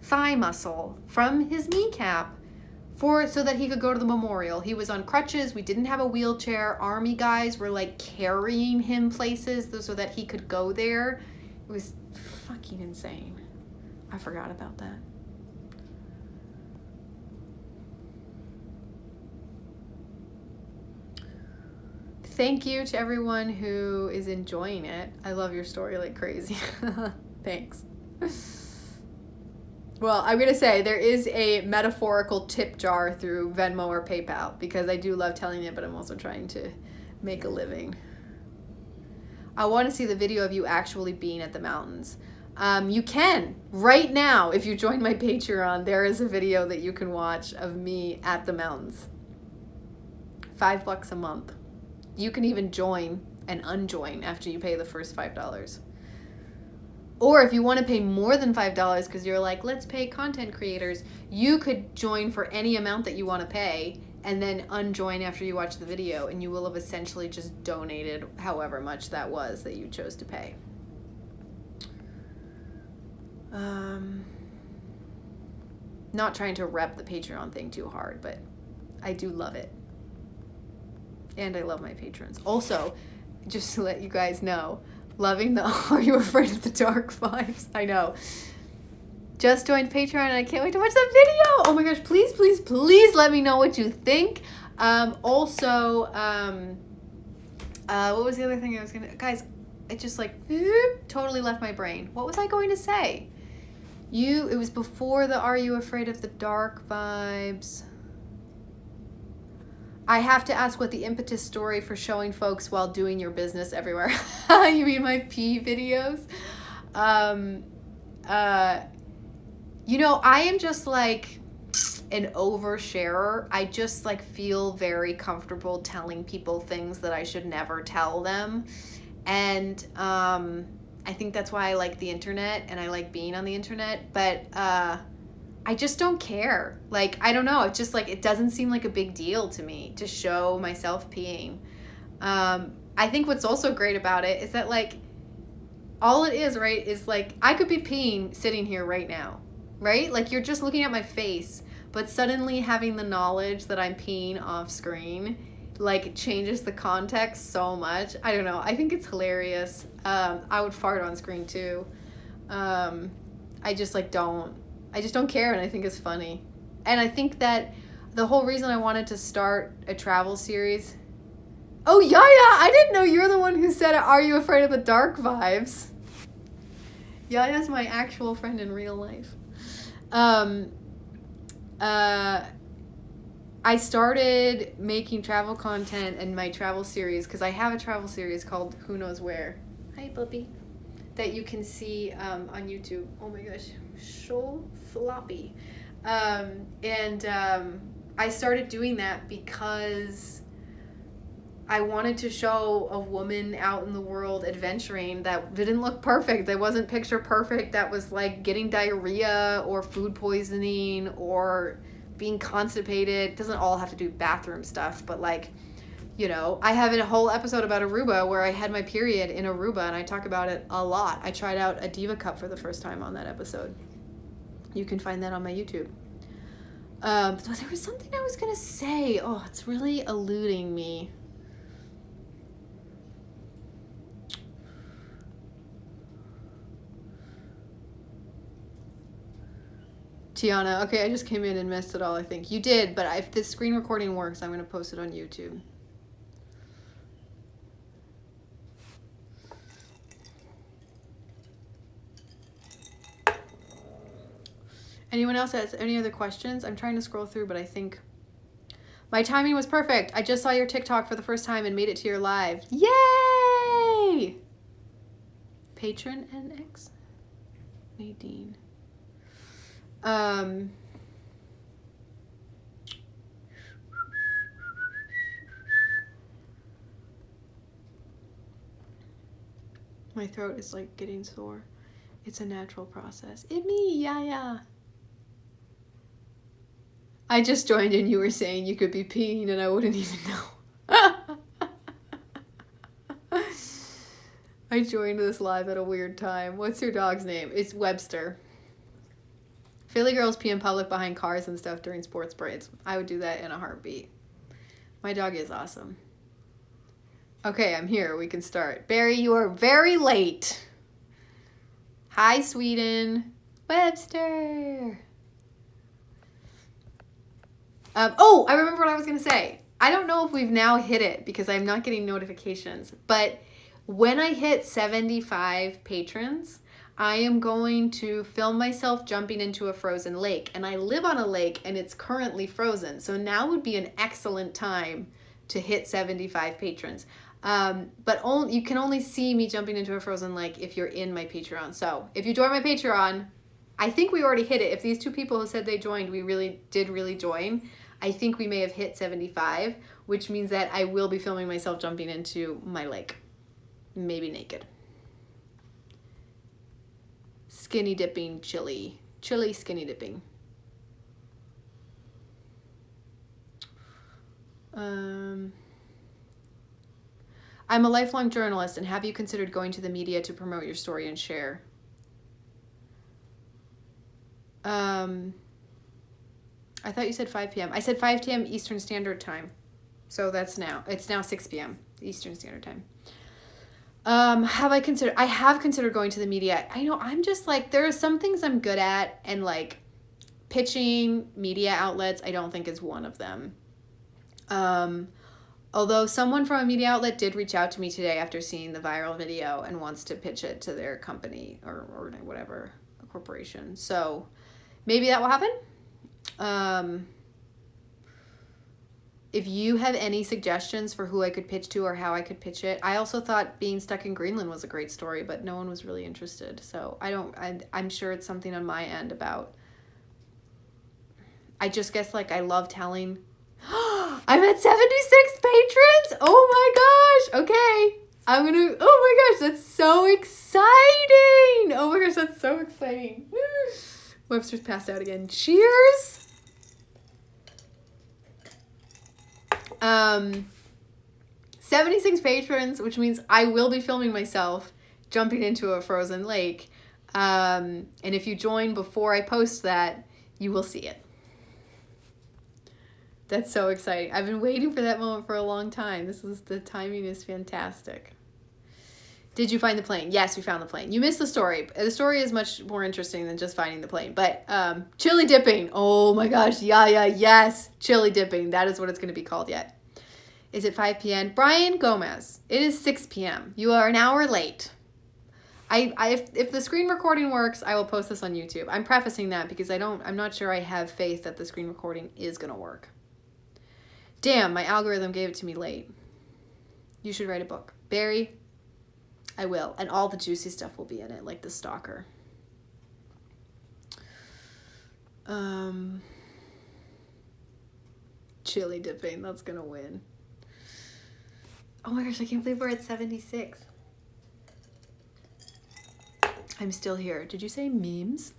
thigh muscle from his kneecap so that he could go to the memorial. He was on crutches. We didn't have a wheelchair. Army guys were carrying him places so that he could go there. It was fucking insane. I forgot about that. Thank you to everyone who is enjoying it. I love your story like crazy. Thanks. Well, I'm going to say there is a metaphorical tip jar through Venmo or PayPal, because I do love telling it, but I'm also trying to make a living. I want to see the video of you actually being at the mountains. You can. Right now, if you join my Patreon, there is a video that you can watch of me at the mountains. $5 a month. You can even join and unjoin after you pay the first $5. Or if you want to pay more than $5 because you're like, let's pay content creators, you could join for any amount that you want to pay and then unjoin after you watch the video, and you will have essentially just donated however much that was that you chose to pay. Not trying to rep the Patreon thing too hard, but I do love it. And I love my patrons. Also, just to let you guys know, loving the Are You Afraid of the Dark vibes? I know. Just joined Patreon and I can't wait to watch that video. Oh my gosh, please, please, please let me know what you think. What was the other thing I was gonna, guys, it just totally left my brain. What was I going to say? It was before the Are You Afraid of the Dark vibes. I have to ask what the impetus story for showing folks while doing your business everywhere. You mean my pee videos? You know, I am just like an oversharer. I just like feel very comfortable telling people things that I should never tell them. And I think that's why I like the internet and I like being on the internet. But I just don't care. Like, I don't know. It's just like, it doesn't seem like a big deal to me to show myself peeing. I think what's also great about it is that, like, all it is, right, is like, I could be peeing sitting here right now, right? Like, you're just looking at my face, but suddenly having the knowledge that I'm peeing off screen, like, changes the context so much. I don't know. I think it's hilarious. I would fart on screen too. I just don't care, and I think it's funny. And I think that the whole reason I wanted to start a travel series. Oh, Yaya, I didn't know you're the one who said, "Are you afraid of the dark?" vibes. Yaya's my actual friend in real life. I started making travel content in my travel series because I have a travel series called Who Knows Where. Hi, puppy. That you can see on YouTube. Oh my gosh, so floppy. I started doing that because I wanted to show a woman out in the world adventuring that didn't look perfect, that wasn't picture perfect, that was like getting diarrhea or food poisoning or being constipated. It doesn't all have to do bathroom stuff, but like, you know, I have a whole episode about Aruba where I had my period in Aruba, and I talk about it a lot. I tried out a Diva Cup for the first time on that episode. You can find that on my YouTube. But there was something I was going to say. Oh, it's really eluding me. Tiana, okay, I just came in and missed it all, I think. You did, but if this screen recording works, I'm going to post it on YouTube. Anyone else has any other questions? I'm trying to scroll through, but I think my timing was perfect. I just saw your TikTok for the first time and made it to your live. Yay! Patron NX? Nadine. My throat is like getting sore. It's a natural process. Yeah. I just joined and you were saying you could be peeing and I wouldn't even know. I joined this live at a weird time. What's your dog's name? It's Webster. Philly girls pee in public behind cars and stuff during sports parades. I would do that in a heartbeat. My dog is awesome. Okay, I'm here. We can start. Barry, you are very late. Hi, Sweden. Webster. I remember what I was going to say. I don't know if we've now hit it because I'm not getting notifications. But when I hit 75 patrons, I am going to film myself jumping into a frozen lake. And I live on a lake and it's currently frozen. So now would be an excellent time to hit 75 patrons. But you can only see me jumping into a frozen lake if you're in my Patreon. So if you join my Patreon, I think we already hit it. If these two people who said they joined, we really did join. I think we may have hit 75, which means that I will be filming myself jumping into my lake. Maybe naked. Skinny dipping chili. Chili skinny dipping. I'm a lifelong journalist, and have you considered going to the media to promote your story and share? I thought you said 5 p.m. I said 5 p.m. Eastern Standard Time. So it's now 6 p.m. Eastern Standard Time. I have considered going to the media. I know, I'm just like, there are some things I'm good at, and like pitching media outlets, I don't think is one of them. Although someone from a media outlet did reach out to me today after seeing the viral video and wants to pitch it to their company or whatever, a corporation. So maybe that will happen. if you have any suggestions for who I could pitch to or how I could pitch it. I also thought being stuck in Greenland was a great story, but no one was really interested. So I'm sure it's something on my end about, I just guess like I love telling. I'm at 76 patrons. Oh my gosh. Okay. Oh my gosh, that's so exciting. Oh my gosh, that's so exciting. Webster's passed out again. Cheers. 76 patrons, which means I will be filming myself jumping into a frozen lake. And if you join before I post that, you will see it. That's so exciting. I've been waiting for that moment for a long time. The timing is fantastic. Did you find the plane? Yes, we found the plane. You missed the story. The story is much more interesting than just finding the plane. But chili dipping. Oh my gosh. Yes. Chili dipping. That is what it's going to be called yet. Is it 5 p.m.? Brian Gomez. It is 6 p.m. You are an hour late. If the screen recording works, I will post this on YouTube. I'm prefacing that because I'm not sure I have faith that the screen recording is going to work. Damn, my algorithm gave it to me late. You should write a book. Barry, I will. And all the juicy stuff will be in it, like The Stalker. Chili dipping, that's gonna win. Oh my gosh, I can't believe we're at 76. I'm still here. Did you say memes?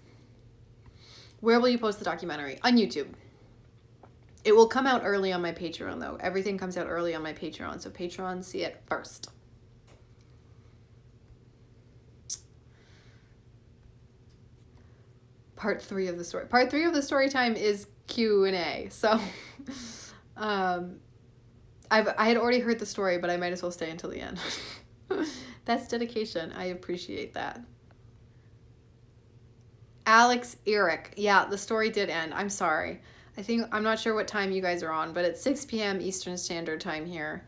Where will you post the documentary? On YouTube. It will come out early on my Patreon, though. Everything comes out early on my Patreon, so Patreon, see it first. Part 3 of the story. Part 3 of the story time is Q&A. So, I had already heard the story, but I might as well stay until the end. That's dedication. I appreciate that. Alex Eric. Yeah, the story did end. I'm sorry. I'm not sure what time you guys are on, but it's 6 p.m. Eastern Standard Time here.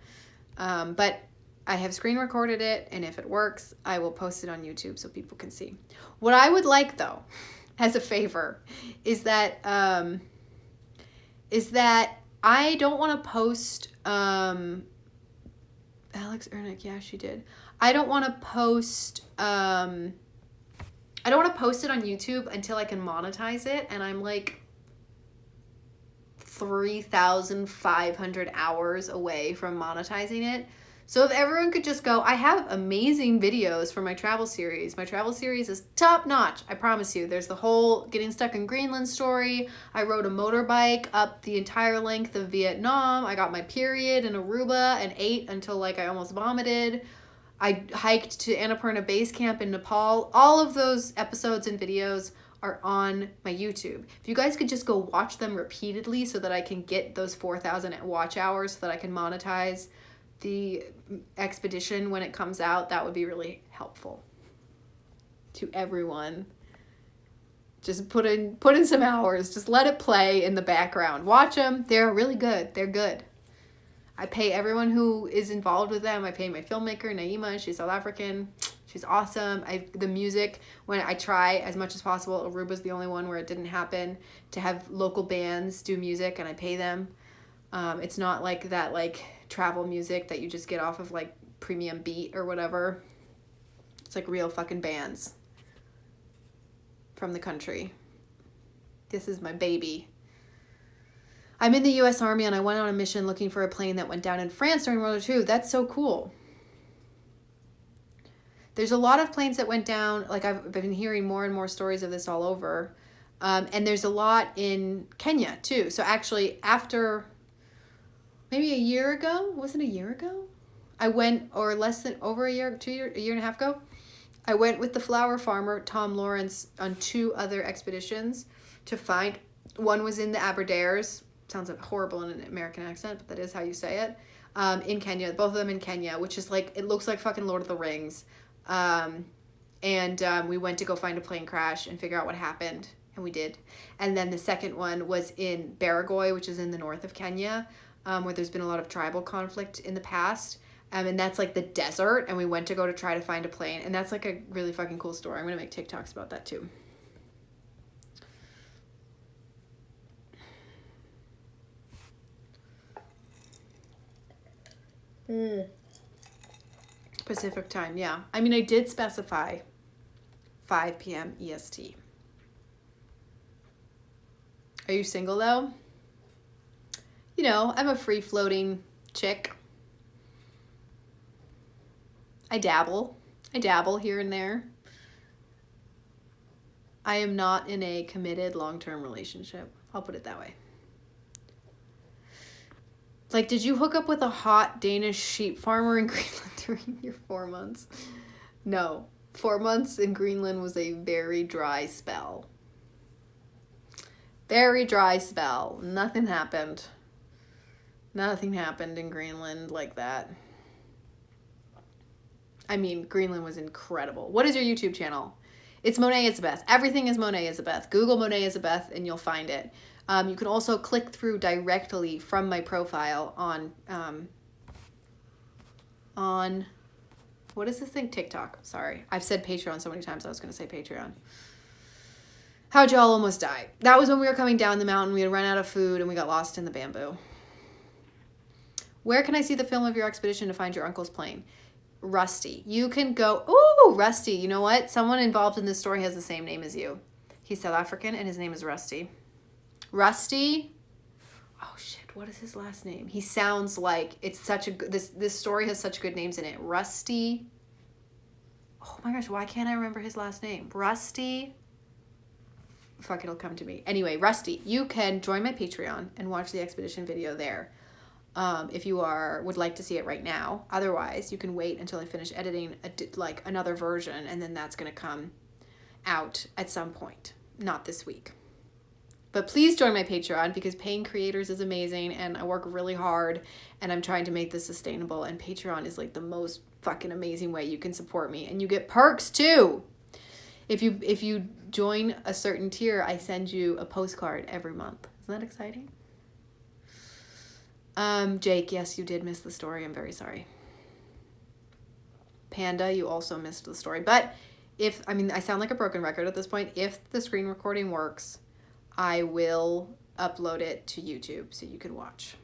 But I have screen recorded it, and if it works, I will post it on YouTube so people can see. What I would like, though, as a favor, is that I don't want to post Alex Ernick. Yeah, she did. I don't want to post it on YouTube until I can monetize it, and I'm like 3,500 hours away from monetizing it. So if everyone could just go, I have amazing videos for my travel series. My travel series is top notch. I promise you. There's the whole getting stuck in Greenland story. I rode a motorbike up the entire length of Vietnam. I got my period in Aruba and ate until like I almost vomited. I hiked to Annapurna Base Camp in Nepal. All of those episodes and videos are on my YouTube. If you guys could just go watch them repeatedly so that I can get those 4,000 watch hours so that I can monetize the expedition when it comes out, that would be really helpful to everyone. Just put in some hours. Just let it play in the background. Watch them. They're really good. They're good. I pay everyone who is involved with them. I pay my filmmaker, Naima. She's South African. She's awesome. The music, when I try as much as possible, Aruba's the only one where it didn't happen, to have local bands do music, and I pay them. It's not like that like travel music that you just get off of like Premium Beat or whatever. It's like real fucking bands from the country. This is my baby. I'm in the U.S. Army and I went on a mission looking for a plane that went down in France during World War II. That's so cool. There's a lot of planes that went down. Like I've been hearing more and more stories of this all over. And there's a lot in Kenya too. So actually after maybe a year ago, was it a year ago? I went, or less than over a year and a half ago, I went with the flower farmer, Tom Lawrence, on 2 other expeditions to find, one was in the Aberdares, sounds like horrible in an American accent, but that is how you say it, in Kenya, both of them in Kenya, which is like, it looks like fucking Lord of the Rings. We went to go find a plane crash and figure out what happened, and we did. And then the second one was in Baragoi, which is in the north of Kenya, where there's been a lot of tribal conflict in the past. And that's like the desert, and we went to try to find a plane, and that's like a really fucking cool story. I'm gonna make TikToks about that too. Pacific time, yeah. I mean, I did specify 5 p.m. EST. Are you single, though? You know, I'm a free-floating chick. I dabble here and there. I am not in a committed long-term relationship. I'll put it that way. Like, did you hook up with a hot Danish sheep farmer in Greenland during your 4 months? No. 4 months in Greenland was a very dry spell. Very dry spell. Nothing happened. Nothing happened in Greenland like that. I mean, Greenland was incredible. What is your YouTube channel? It's Monet Isabeth. Everything is Monet Isabeth. Google Monet Isabeth and you'll find it. You can also click through directly from my profile on what is this thing? TikTok. Sorry. I've said Patreon so many times I was going to say Patreon. How'd y'all almost die? That was when we were coming down the mountain. We had run out of food and we got lost in the bamboo. Where can I see the film of your expedition to find your uncle's plane? Rusty. You can go, ooh, Rusty. You know what? Someone involved in this story has the same name as you. He's South African and his name is Rusty. Rusty. Oh shit, what is his last name? He sounds like it's such a good, this story has such good names in it. Rusty. Oh my gosh, why can't I remember his last name? Rusty. Fuck, it'll come to me. Anyway, Rusty, you can join my Patreon and watch the expedition video there. If you would like to see it right now. Otherwise, you can wait until I finish editing like another version, and then that's going to come out at some point. Not this week. But please join my Patreon because paying creators is amazing and I work really hard and I'm trying to make this sustainable, and Patreon is like the most fucking amazing way you can support me, and you get perks too. If you join a certain tier, I send you a postcard every month. Isn't that exciting? Jake, yes, you did miss the story. I'm very sorry. Panda, you also missed the story. But I sound like a broken record at this point. If the screen recording works, I will upload it to YouTube so you can watch.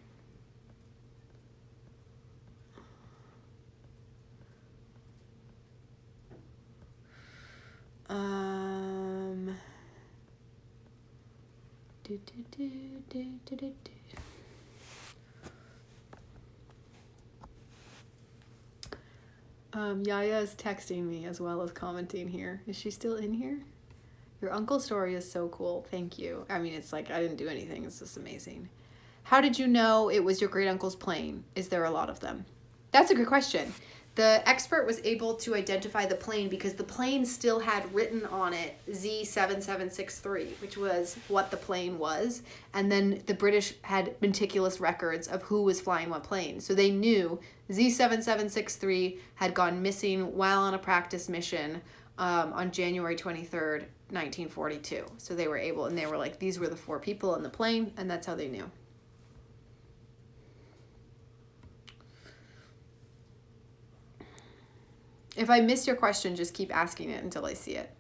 Yaya is texting me as well as commenting here. Is she still in here? Your uncle's story is so cool. Thank you. I mean, it's like I didn't do anything. It's just amazing. How did you know it was your great uncle's plane? Is there a lot of them? That's a good question. The expert was able to identify the plane because the plane still had written on it Z7763, which was what the plane was. And then the British had meticulous records of who was flying what plane. So they knew Z7763 had gone missing while on a practice mission on January 23rd, 1942. So they were like, these were the 4 people on the plane, and that's how they knew. If I miss your question, just keep asking it until I see it.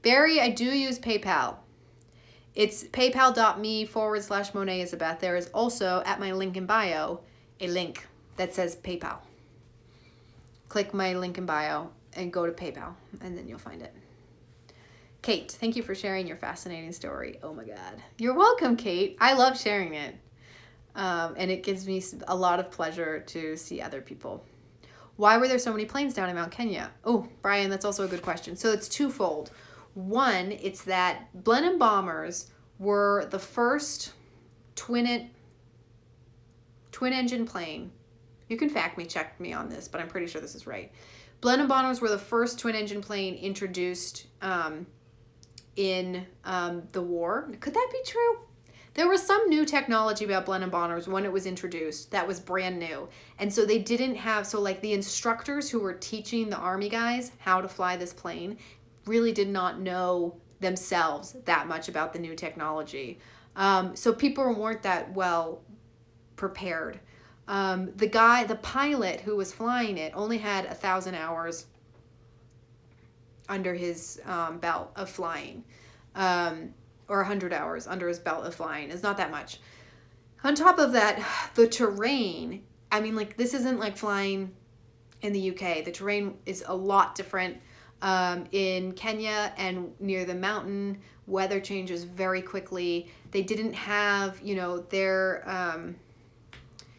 Barry, I do use PayPal. It's paypal.me/Monet Isabeth. There is also at my link in bio a link that says PayPal. Click my link in bio and go to PayPal, and then you'll find it. Kate, thank you for sharing your fascinating story. Oh my God. You're welcome, Kate. I love sharing it. And it gives me a lot of pleasure to see other people. Why were there so many planes down in Mount Kenya? Oh, Brian, that's also a good question. So it's twofold. One, it's that Blenheim bombers were the first twin-engine plane. You can fact me, check me on this, but I'm pretty sure this is right. Blenheim bombers were the first twin-engine plane introduced in the war. Could that be true? There was some new technology about Blenheim bombers when it was introduced that was brand new. And so they didn't have, so like the instructors who were teaching the Army guys how to fly this plane really did not know themselves that much about the new technology. So people weren't that well prepared. The pilot who was flying it only had 1,000 hours under his belt of flying. Or 100 hours under his belt of flying. It's not that much. On top of that, the terrain I mean, like, this isn't like flying in the UK. The terrain is a lot different. In Kenya and near the mountain, weather changes very quickly. They didn't have, you know,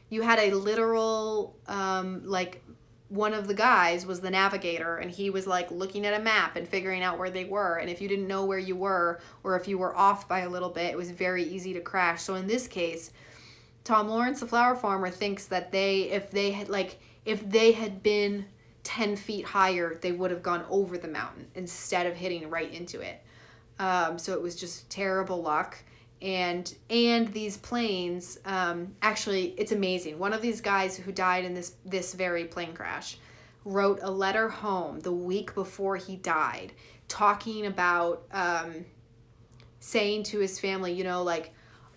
you had a literal, like, one of the guys was the navigator, and he was like looking at a map and figuring out where they were. And if you didn't know where you were, or if you were off by a little bit, it was very easy to crash. So in this case, Tom Lawrence, the flower farmer, thinks that if they had been 10 feet higher, they would have gone over the mountain instead of hitting right into it. So it was just terrible luck. And these planes, actually, it's amazing. One of these guys who died in this very plane crash wrote a letter home the week before he died, talking about, saying to his family, you know, like,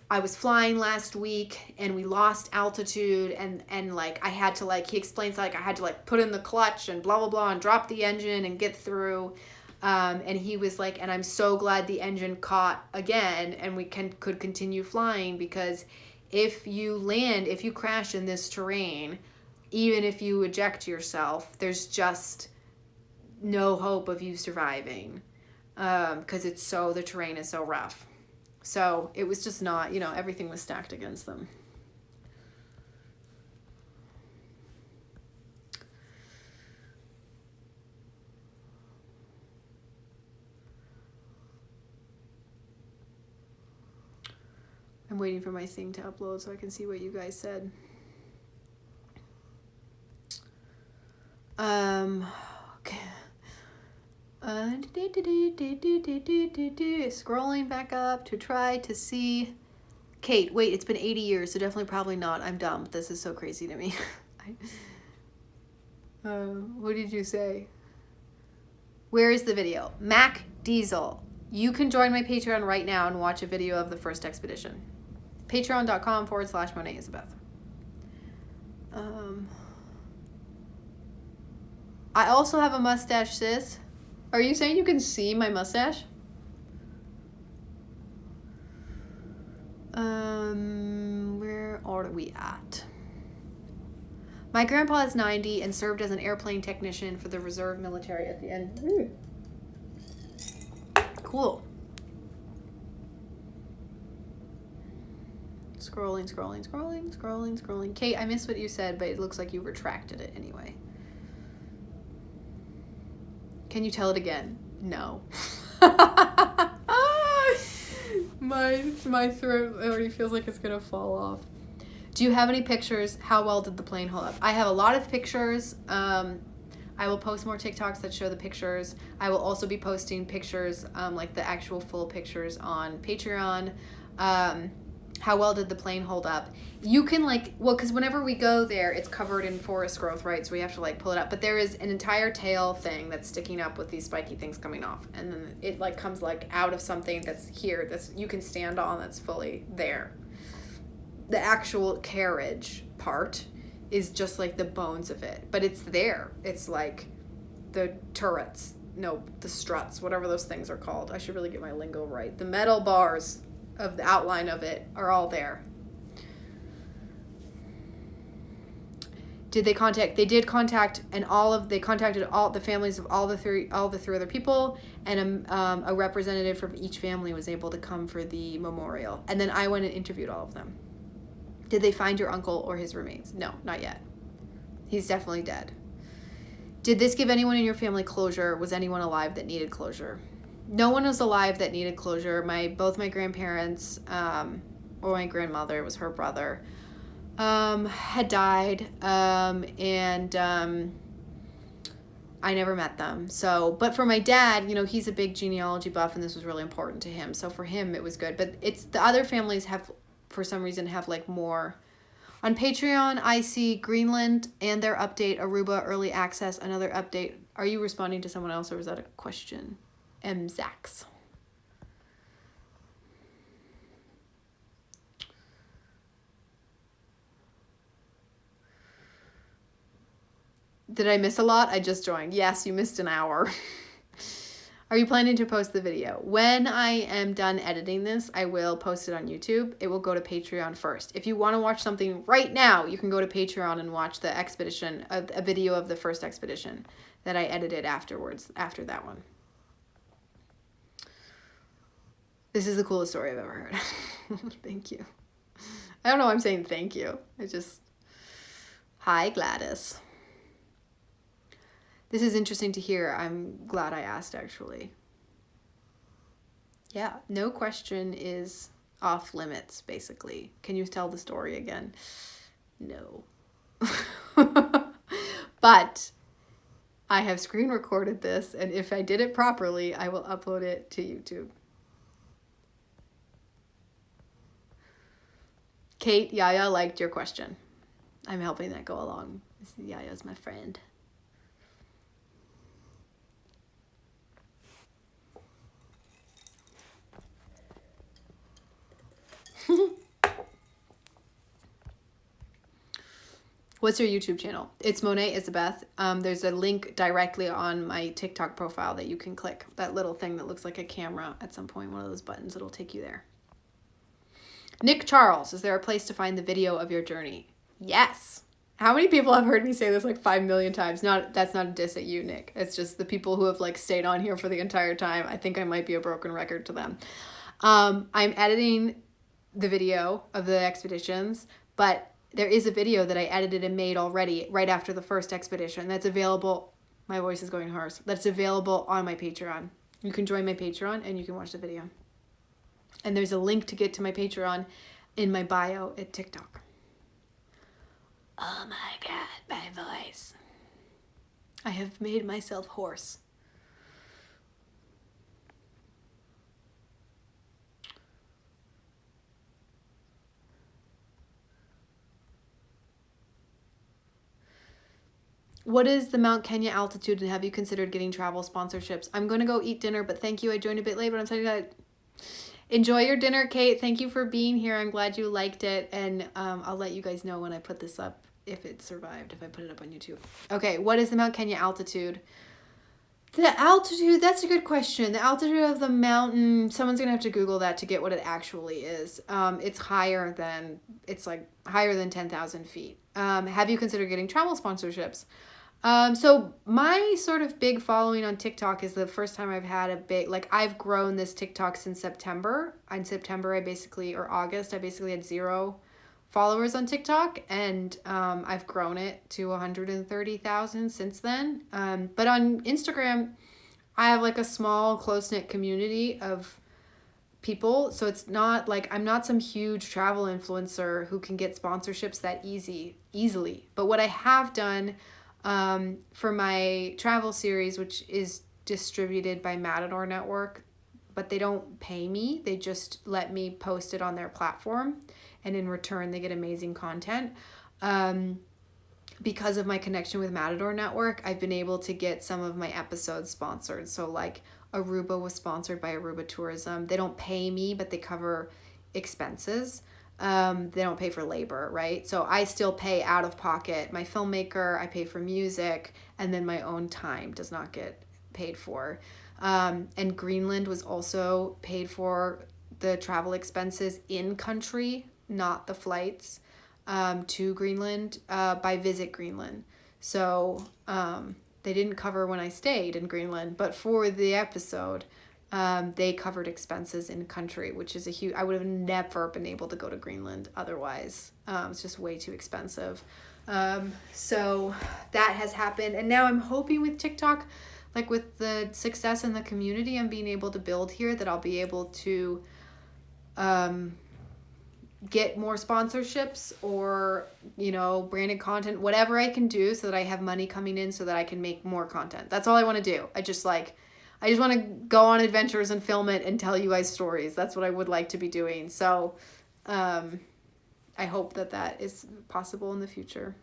I was flying last week and we lost altitude, and like I had to, like, he explains, like, I had to, like, put in the clutch and blah blah blah and drop the engine and get through, and he was like, and I'm so glad the engine caught again and we could continue flying, because if you crash in this terrain, even if you eject yourself, there's just no hope of you surviving, because the terrain is so rough. So it was just not, you know, everything was stacked against them. I'm waiting for my thing to upload so I can see what you guys said. Okay. Scrolling back up to try to see. Kate, wait, it's been 80 years, so definitely probably not. I'm dumb. This is so crazy to me. What did you say? Where is the video? Mac Diesel. You can join my Patreon right now and watch a video of the first expedition. Patreon.com/Monet Isabeth. I also have a mustache, sis. Are you saying you can see my mustache? Where are we at? My grandpa is 90 and served as an airplane technician for the reserve military at the end. Cool. Scrolling. Kate, I missed what you said, but it looks like you retracted it anyway. Can you tell it again? No. My throat already feels like it's gonna fall off. Do you have any pictures? How well did the plane hold up? I have a lot of pictures. I will post more TikToks that show the pictures. I will also be posting pictures, like the actual full pictures on Patreon. How well did the plane hold up? You can, like, well, because whenever we go there, it's covered in forest growth, right? So we have to, like, pull it up. But there is an entire tail thing that's sticking up with these spiky things coming off. And then it, like, comes, like, out of something that's here, that's you can stand on, that's fully there. The actual carriage part is just, like, the bones of it. But it's there. It's, like, the turrets. No, the struts, whatever those things are called. I should really get my lingo right. The metal bars of the outline of it are all there. They did contact, and they contacted all the families of all the three other people, and a representative from each family was able to come for the memorial. And then I went and interviewed all of them. Did they find your uncle or his remains? No, not yet. He's definitely dead. Did this give anyone in your family closure? Was anyone alive that needed closure? No one was alive that needed closure. Both my grandparents, or my grandmother, it was her brother, had died, and I never met them. So, but for my dad, you know, he's a big genealogy buff, and this was really important to him. So for him, it was good. But it's the other families have, for some reason, have like more. On Patreon, I see Greenland and their update, Aruba early access, another update. Are you responding to someone else, or was that a question? M. Zax. Did I miss a lot? I just joined. Yes, you missed an hour. Are you planning to post the video? When I am done editing this, I will post it on YouTube. It will go to Patreon first. If you want to watch something right now, you can go to Patreon and watch the expedition, a video of the first expedition that I edited afterwards, after that one. This is the coolest story I've ever heard. Thank you. I don't know why I'm saying thank you. Hi, Gladys. This is interesting to hear. I'm glad I asked, actually. Yeah, no question is off limits, basically. Can you tell the story again? No. But I have screen recorded this, and if I did it properly, I will upload it to YouTube. Kate, Yaya liked your question. I'm helping that go along. Yaya's my friend. What's your YouTube channel? It's Monet Isabeth. There's a link directly on my TikTok profile that you can click. That little thing that looks like a camera at some point, one of those buttons, it'll take you there. Nick Charles, is there a place to find the video of your journey? Yes. How many people have heard me say this like 5 million times? That's not a diss at you, Nick. It's just the people who have like stayed on here for the entire time. I think I might be a broken record to them. I'm editing the video of the expeditions, but there is a video that I edited and made already right after the first expedition that's available. My voice is going hoarse. That's available on my Patreon. You can join my Patreon and you can watch the video. And there's a link to get to my Patreon in my bio at TikTok. Oh my God, my voice. I have made myself hoarse. What is the Mount Kenya altitude, and have you considered getting travel sponsorships? I'm going to go eat dinner, but thank you. I joined a bit late, but I'm telling you that. Enjoy your dinner, Kate. Thank you for being here. I'm glad you liked it, and I'll let you guys know when I put this up, if it survived, if I put it up on YouTube. Okay, what is the Mount Kenya altitude? The altitude, that's a good question. The altitude of the mountain, someone's going to have to Google that to get what it actually is. It's higher than 10,000 feet. Have you considered getting travel sponsorships? So my sort of big following on TikTok is the first time I've had a big, like I've grown this TikTok since September. In September, or August, I basically had 0 followers on TikTok, and I've grown it to 130,000 since then. But on Instagram, I have like a small close-knit community of people, so it's not like I'm not some huge travel influencer who can get sponsorships that easily. But what I have done for my travel series, which is distributed by Matador Network, but they don't pay me. They just let me post it on their platform, and in return they get amazing content. Because of my connection with Matador Network, I've been able to get some of my episodes sponsored. So like Aruba was sponsored by Aruba Tourism. They don't pay me, but they cover expenses. They don't pay for labor, right? So I still pay out of pocket. My filmmaker, I pay for music, and then my own time does not get paid for. And Greenland was also paid for the travel expenses in country, not the flights to Greenland by Visit Greenland. So they didn't cover when I stayed in Greenland, but for the episode, they covered expenses in country, which is a huge, I would have never been able to go to Greenland otherwise. It's just way too expensive. So that has happened. And now I'm hoping with TikTok, like with the success in the community I'm being able to build here, that I'll be able to get more sponsorships or, branded content, whatever I can do so that I have money coming in so that I can make more content. That's all I want to do. I just want to go on adventures and film it and tell you guys stories. That's what I would like to be doing. So I hope that is possible in the future.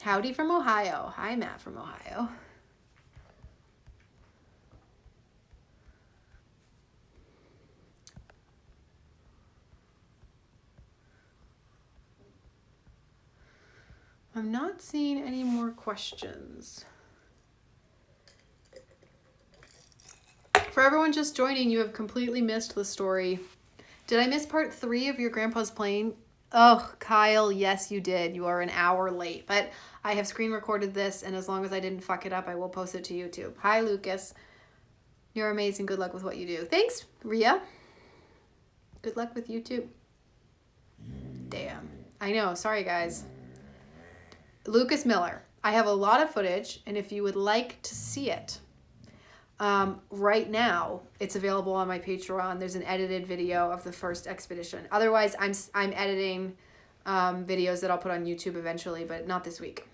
Howdy from Ohio. Hi, Matt from Ohio. I'm not seeing any more questions. For everyone just joining, you have completely missed the story. Did I miss part 3 of your grandpa's plane? Oh, Kyle, yes, you did. You are an hour late. But I have screen recorded this, and as long as I didn't fuck it up, I will post it to YouTube. Hi, Lucas. You're amazing. Good luck with what you do. Thanks, Ria. Good luck with YouTube. Damn. I know. Sorry, guys. Lucas Miller. I have a lot of footage, and if you would like to see it, right now it's available on my Patreon. There's an edited video of the first expedition. Otherwise, I'm editing videos that I'll put on YouTube eventually, but not this week.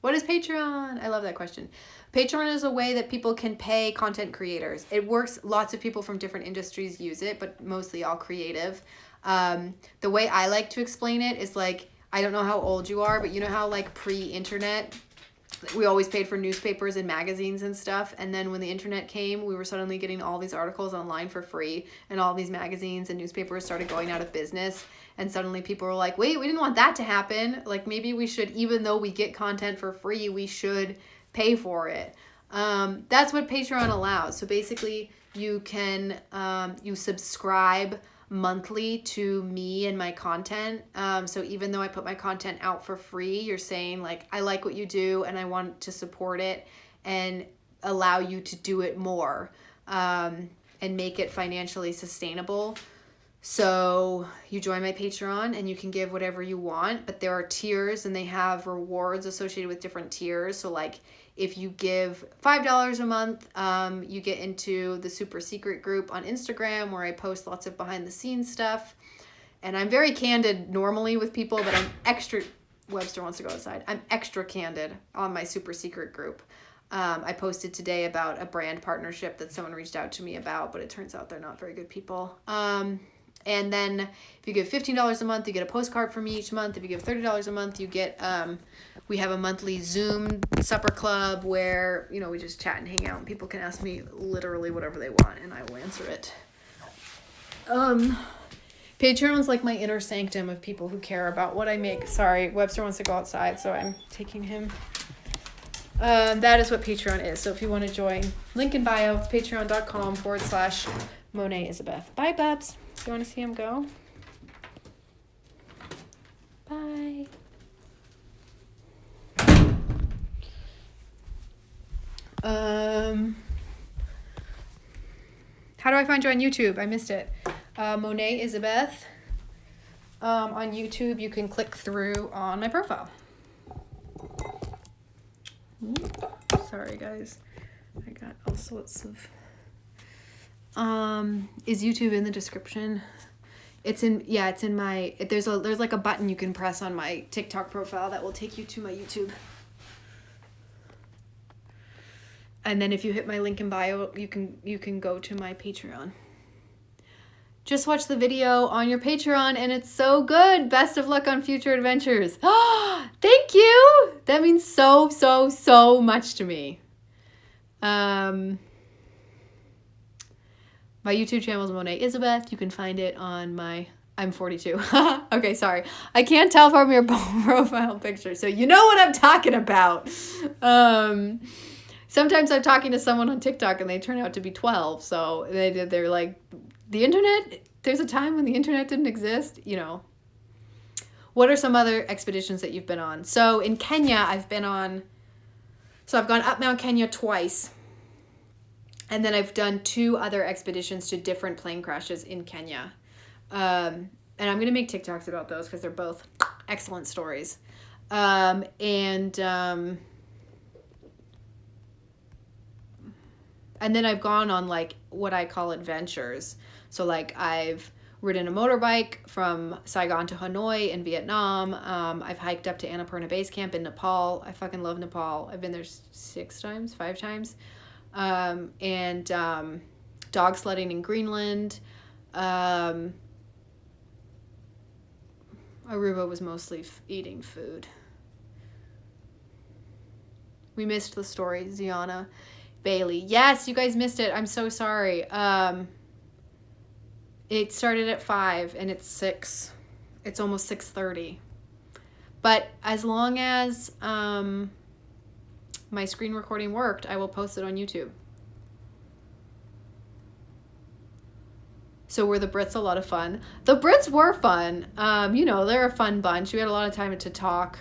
What is Patreon? I love that question. Patreon is a way that people can pay content creators. It works. Lots of people from different industries use it, but mostly all creative. The way I like to explain it is like, I don't know how old you are, but you know how like pre-internet, we always paid for newspapers and magazines and stuff. And then when the internet came, we were suddenly getting all these articles online for free, and all these magazines and newspapers started going out of business. And suddenly people were like, wait, we didn't want that to happen. Like maybe we should, even though we get content for free, we should pay for it. That's what Patreon allows. So basically you can, you subscribe monthly to me and my content. So even though I put my content out for free, you're saying like, I like what you do and I want to support it and allow you to do it more, and make it financially sustainable. So you join my Patreon and you can give whatever you want, but there are tiers and they have rewards associated with different tiers. So like if you give $5 a month, you get into the super secret group on Instagram where I post lots of behind the scenes stuff. And I'm very candid normally with people, but I'm extra, Webster wants to go outside. I'm extra candid on my super secret group. I posted today about a brand partnership that someone reached out to me about, but it turns out they're not very good people. And then if you give $15 a month, you get a postcard from me each month. If you give $30 a month, you get, we have a monthly Zoom supper club where, you know, we just chat and hang out and people can ask me literally whatever they want and I will answer it. Patreon's like my inner sanctum of people who care about what I make. Sorry, Webster wants to go outside, so I'm taking him. That is what Patreon is. So if you want to join, link in bio, it's patreon.com/Monet Isabeth. Bye, Bubs. You want to see him go? Bye. How do I find you on YouTube? I missed it. Monet Isabeth. On YouTube, you can click through on my profile. Sorry, guys. I got all sorts of... is YouTube in the description? It's in, yeah, it's in my, there's like a button you can press on my TikTok profile that will take you to my YouTube. And then if you hit my link in bio, you can go to my Patreon. Just watch the video on your Patreon and it's so good. Best of luck on future adventures. Thank you. That means so, so, so much to me. My YouTube channel is Monet Isabeth. You can find it on my, I'm 42. Okay, sorry. I can't tell from your profile picture, so you know what I'm talking about. Sometimes I'm talking to someone on TikTok and they turn out to be 12, so they're like, the internet, there's a time when the internet didn't exist, you know. What are some other expeditions that you've been on? So in Kenya, I've been on, so I've gone up Mount Kenya twice. And then I've done 2 other expeditions to different plane crashes in Kenya. And I'm going to make TikToks about those because they're both excellent stories. And then I've gone on like what I call adventures. So like I've ridden a motorbike from Saigon to Hanoi in Vietnam. I've hiked up to Annapurna Base Camp in Nepal. I fucking love Nepal. I've been there 5 times. Dog sledding in Greenland. Aruba was mostly eating food. We missed the story, Ziana Bailey. Yes, you guys missed it. I'm so sorry. It started at 5 and it's 6. It's almost 6:30. But as long as my screen recording worked, I will post it on YouTube. So were the Brits a lot of fun? The Brits were fun. You know, they're a fun bunch. We had a lot of time to talk.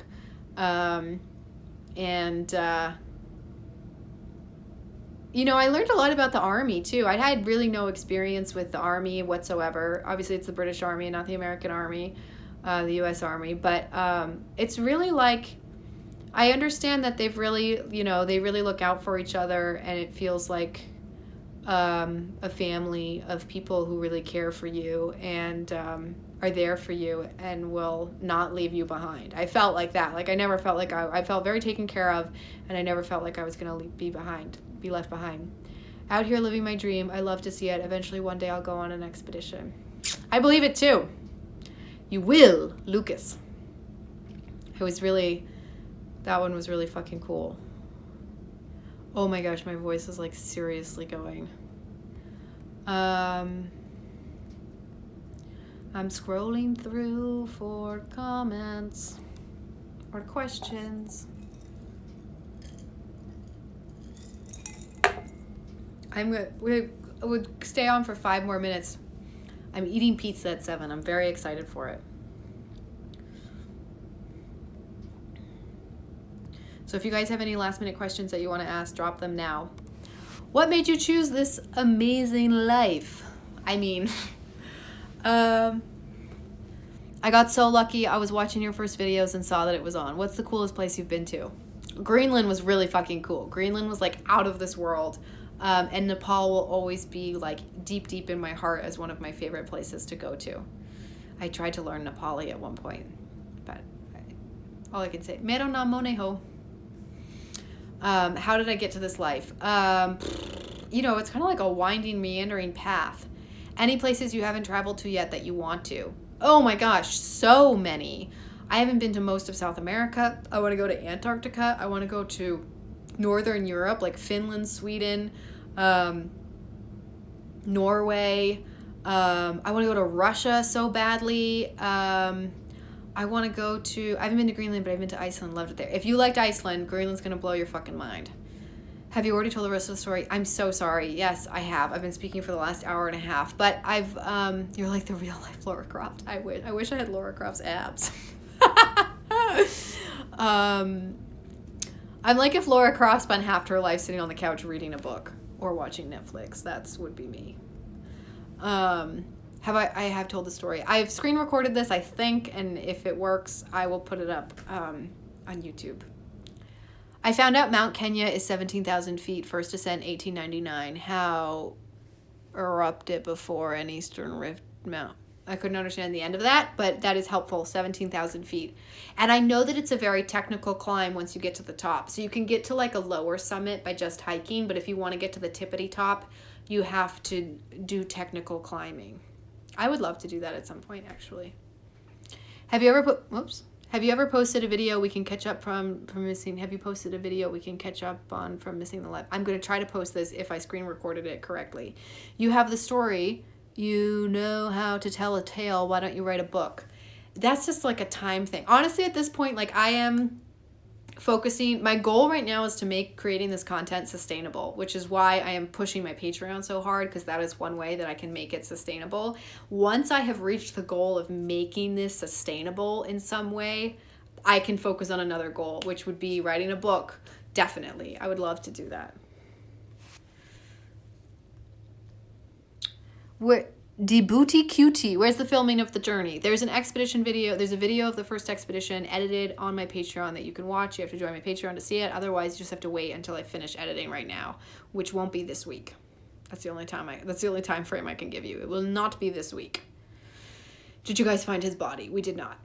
You know, I learned a lot about the Army, too. I had really no experience with the Army whatsoever. Obviously, it's the British Army, not the American Army, the U.S. Army. But it's really like, I understand that they've really, you know, they really look out for each other, and it feels like a family of people who really care for you and are there for you and will not leave you behind. I felt like that. Like, I never felt like I felt very taken care of, and I never felt like I was going to be left behind. Out here living my dream. I love to see it. Eventually one day I'll go on an expedition. I believe it too. You will, Lucas. That one was really fucking cool. Oh my gosh, my voice is like seriously going. I'm scrolling through for comments or questions. We would stay on for 5 more minutes. I'm eating pizza at 7. I'm very excited for it. So if you guys have any last minute questions that you want to ask, drop them now. What made you choose this amazing life? I mean, I got so lucky. I was watching your first videos and saw that it was on. What's the coolest place you've been to? Greenland was really fucking cool. Greenland was like out of this world. And Nepal will always be like deep, deep in my heart as one of my favorite places to go to. I tried to learn Nepali at one point, but all I can say, Mero na mone ho. How did I get to this life? You know, it's kind of like a winding, meandering path. Any places you haven't traveled to yet that you want to? Oh my gosh, so many. I haven't been to most of South America. I want to go to Antarctica. I want to go to Northern Europe, like Finland, Sweden, Norway. I want to go to Russia so badly. I want to go to, I haven't been to Greenland, but I've been to Iceland, loved it there. If you liked Iceland, Greenland's going to blow your fucking mind. Have you already told the rest of the story? I'm so sorry. Yes, I have. I've been speaking for the last hour and a half, but you're like the real life Laura Croft. I wish I had Laura Croft's abs. I'm like if Laura Croft spent half her life sitting on the couch reading a book or watching Netflix. That would be me. I have told the story. I've screen recorded this, I think, and if it works, I will put it up on YouTube. I found out Mount Kenya is 17,000 feet, first ascent 1899. How erupted before an eastern rift mount? I couldn't understand the end of that, but that is helpful, 17,000 feet. And I know that it's a very technical climb once you get to the top. So you can get to like a lower summit by just hiking, but if you want to get to the tippity top, you have to do technical climbing. I would love to do that at some point, actually. Have you ever posted a video we can catch up from missing? Have you posted a video we can catch up on from missing the live? I'm going to try to post this if I screen recorded it correctly. You have the story. You know how to tell a tale. Why don't you write a book? That's just like a time thing. Honestly, at this point, like I am focusing. My goal right now is to make creating this content sustainable, which is why I am pushing my Patreon so hard, because that is one way that I can make it sustainable. Once I have reached the goal of making this sustainable in some way, I can focus on another goal, which would be writing a book. Definitely. I would love to do that. Djibouti Cutie. Where's the filming of the journey? There's an expedition video. There's a video of the first expedition edited on my Patreon that you can watch. You have to join my Patreon to see it. Otherwise, you just have to wait until I finish editing right now, which won't be this week. That's the only time frame I can give you. It will not be this week. Did you guys find his body? We did not.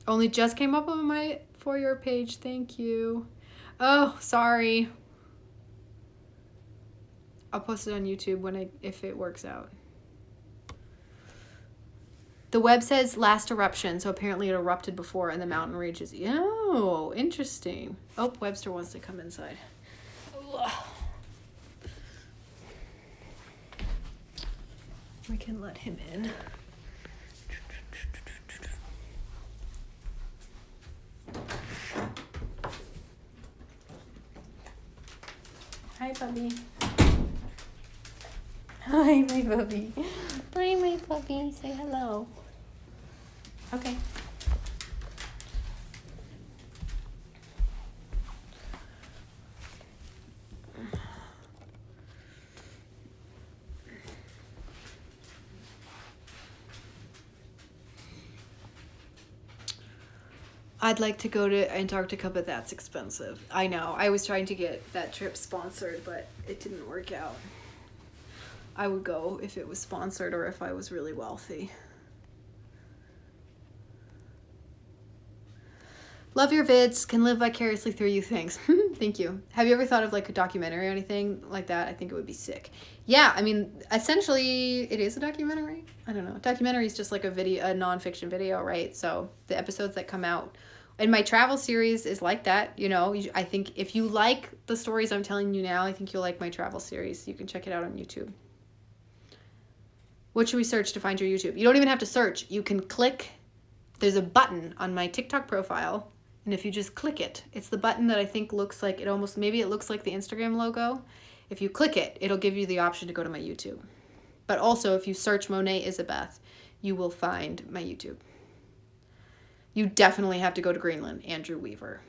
Only just came up on my For Your page. Thank you. Oh, sorry. I'll post it on YouTube if it works out. The web says last eruption, so apparently it erupted before and the mountain ranges. Oh, interesting. Oh, Webster wants to come inside. We can let him in. puppy. Hi, my puppy. Hi, my puppy. Say hello. Okay. I'd like to go to Antarctica, but that's expensive. I know. I was trying to get that trip sponsored, but it didn't work out. I would go if it was sponsored or if I was really wealthy. Love your vids. Can live vicariously through you. Thanks. Thank you. Have you ever thought of like a documentary or anything like that? I think it would be sick. Yeah, I mean, essentially, it is a documentary. I don't know. Documentary is just like a video, a nonfiction video, right? So the episodes that come out. And my travel series is like that, you know. I think if you like the stories I'm telling you now, I think you'll like my travel series. You can check it out on YouTube. What should we search to find your YouTube? You don't even have to search. You can click. There's a button on my TikTok profile. And if you just click it, it's the button that I think looks like, maybe it looks like the Instagram logo. If you click it, it'll give you the option to go to my YouTube. But also, if you search Monet Isabeth, you will find my YouTube. You definitely have to go to Greenland, Andrew Weaver.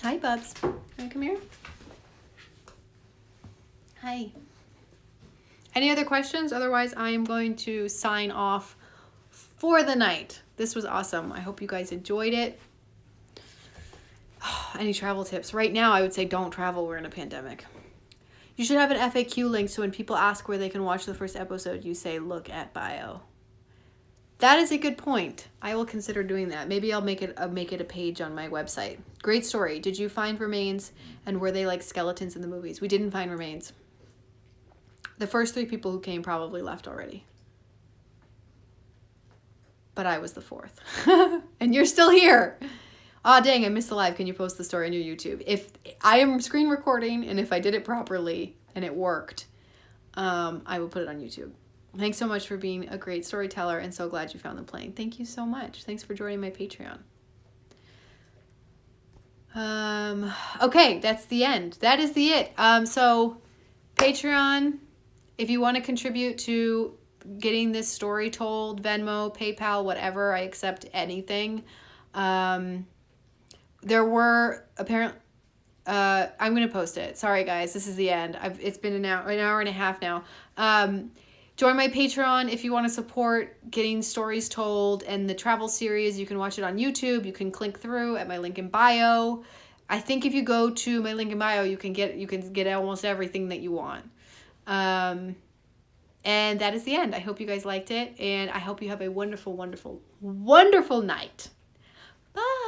Hi, Bubs. Want to come here? Hi. Any other questions? Otherwise, I am going to sign off for the night. This was awesome. I hope you guys enjoyed it. Any travel tips? Right now, I would say don't travel. We're in a pandemic. You should have an FAQ link so when people ask where they can watch the first episode, you say, look at bio. That is a good point. I will consider doing that. Maybe I'll make it a page on my website. Great story. Did you find remains, and were they like skeletons in the movies? We didn't find remains. The first 3 people who came probably left already. But I was the 4th. And you're still here. Ah, dang, I missed the live. Can you post the story on your YouTube? If I am screen recording, and if I did it properly and it worked, I will put it on YouTube. Thanks so much for being a great storyteller, and so glad you found the plane. Thank you so much. Thanks for joining my Patreon. Okay, that's the end. That is the it. So Patreon, if you want to contribute to getting this story told, Venmo, PayPal, whatever, I accept anything. There were apparently, I'm going to post it. Sorry guys, this is the end. It's been an hour and a half now. Join my Patreon if you want to support getting stories told and the travel series. You can watch it on YouTube. You can click through at my link in bio. I think if you go to my link in bio, you can get almost everything that you want. And that is the end. I hope you guys liked it, and I hope you have a wonderful, wonderful, wonderful night. Bye.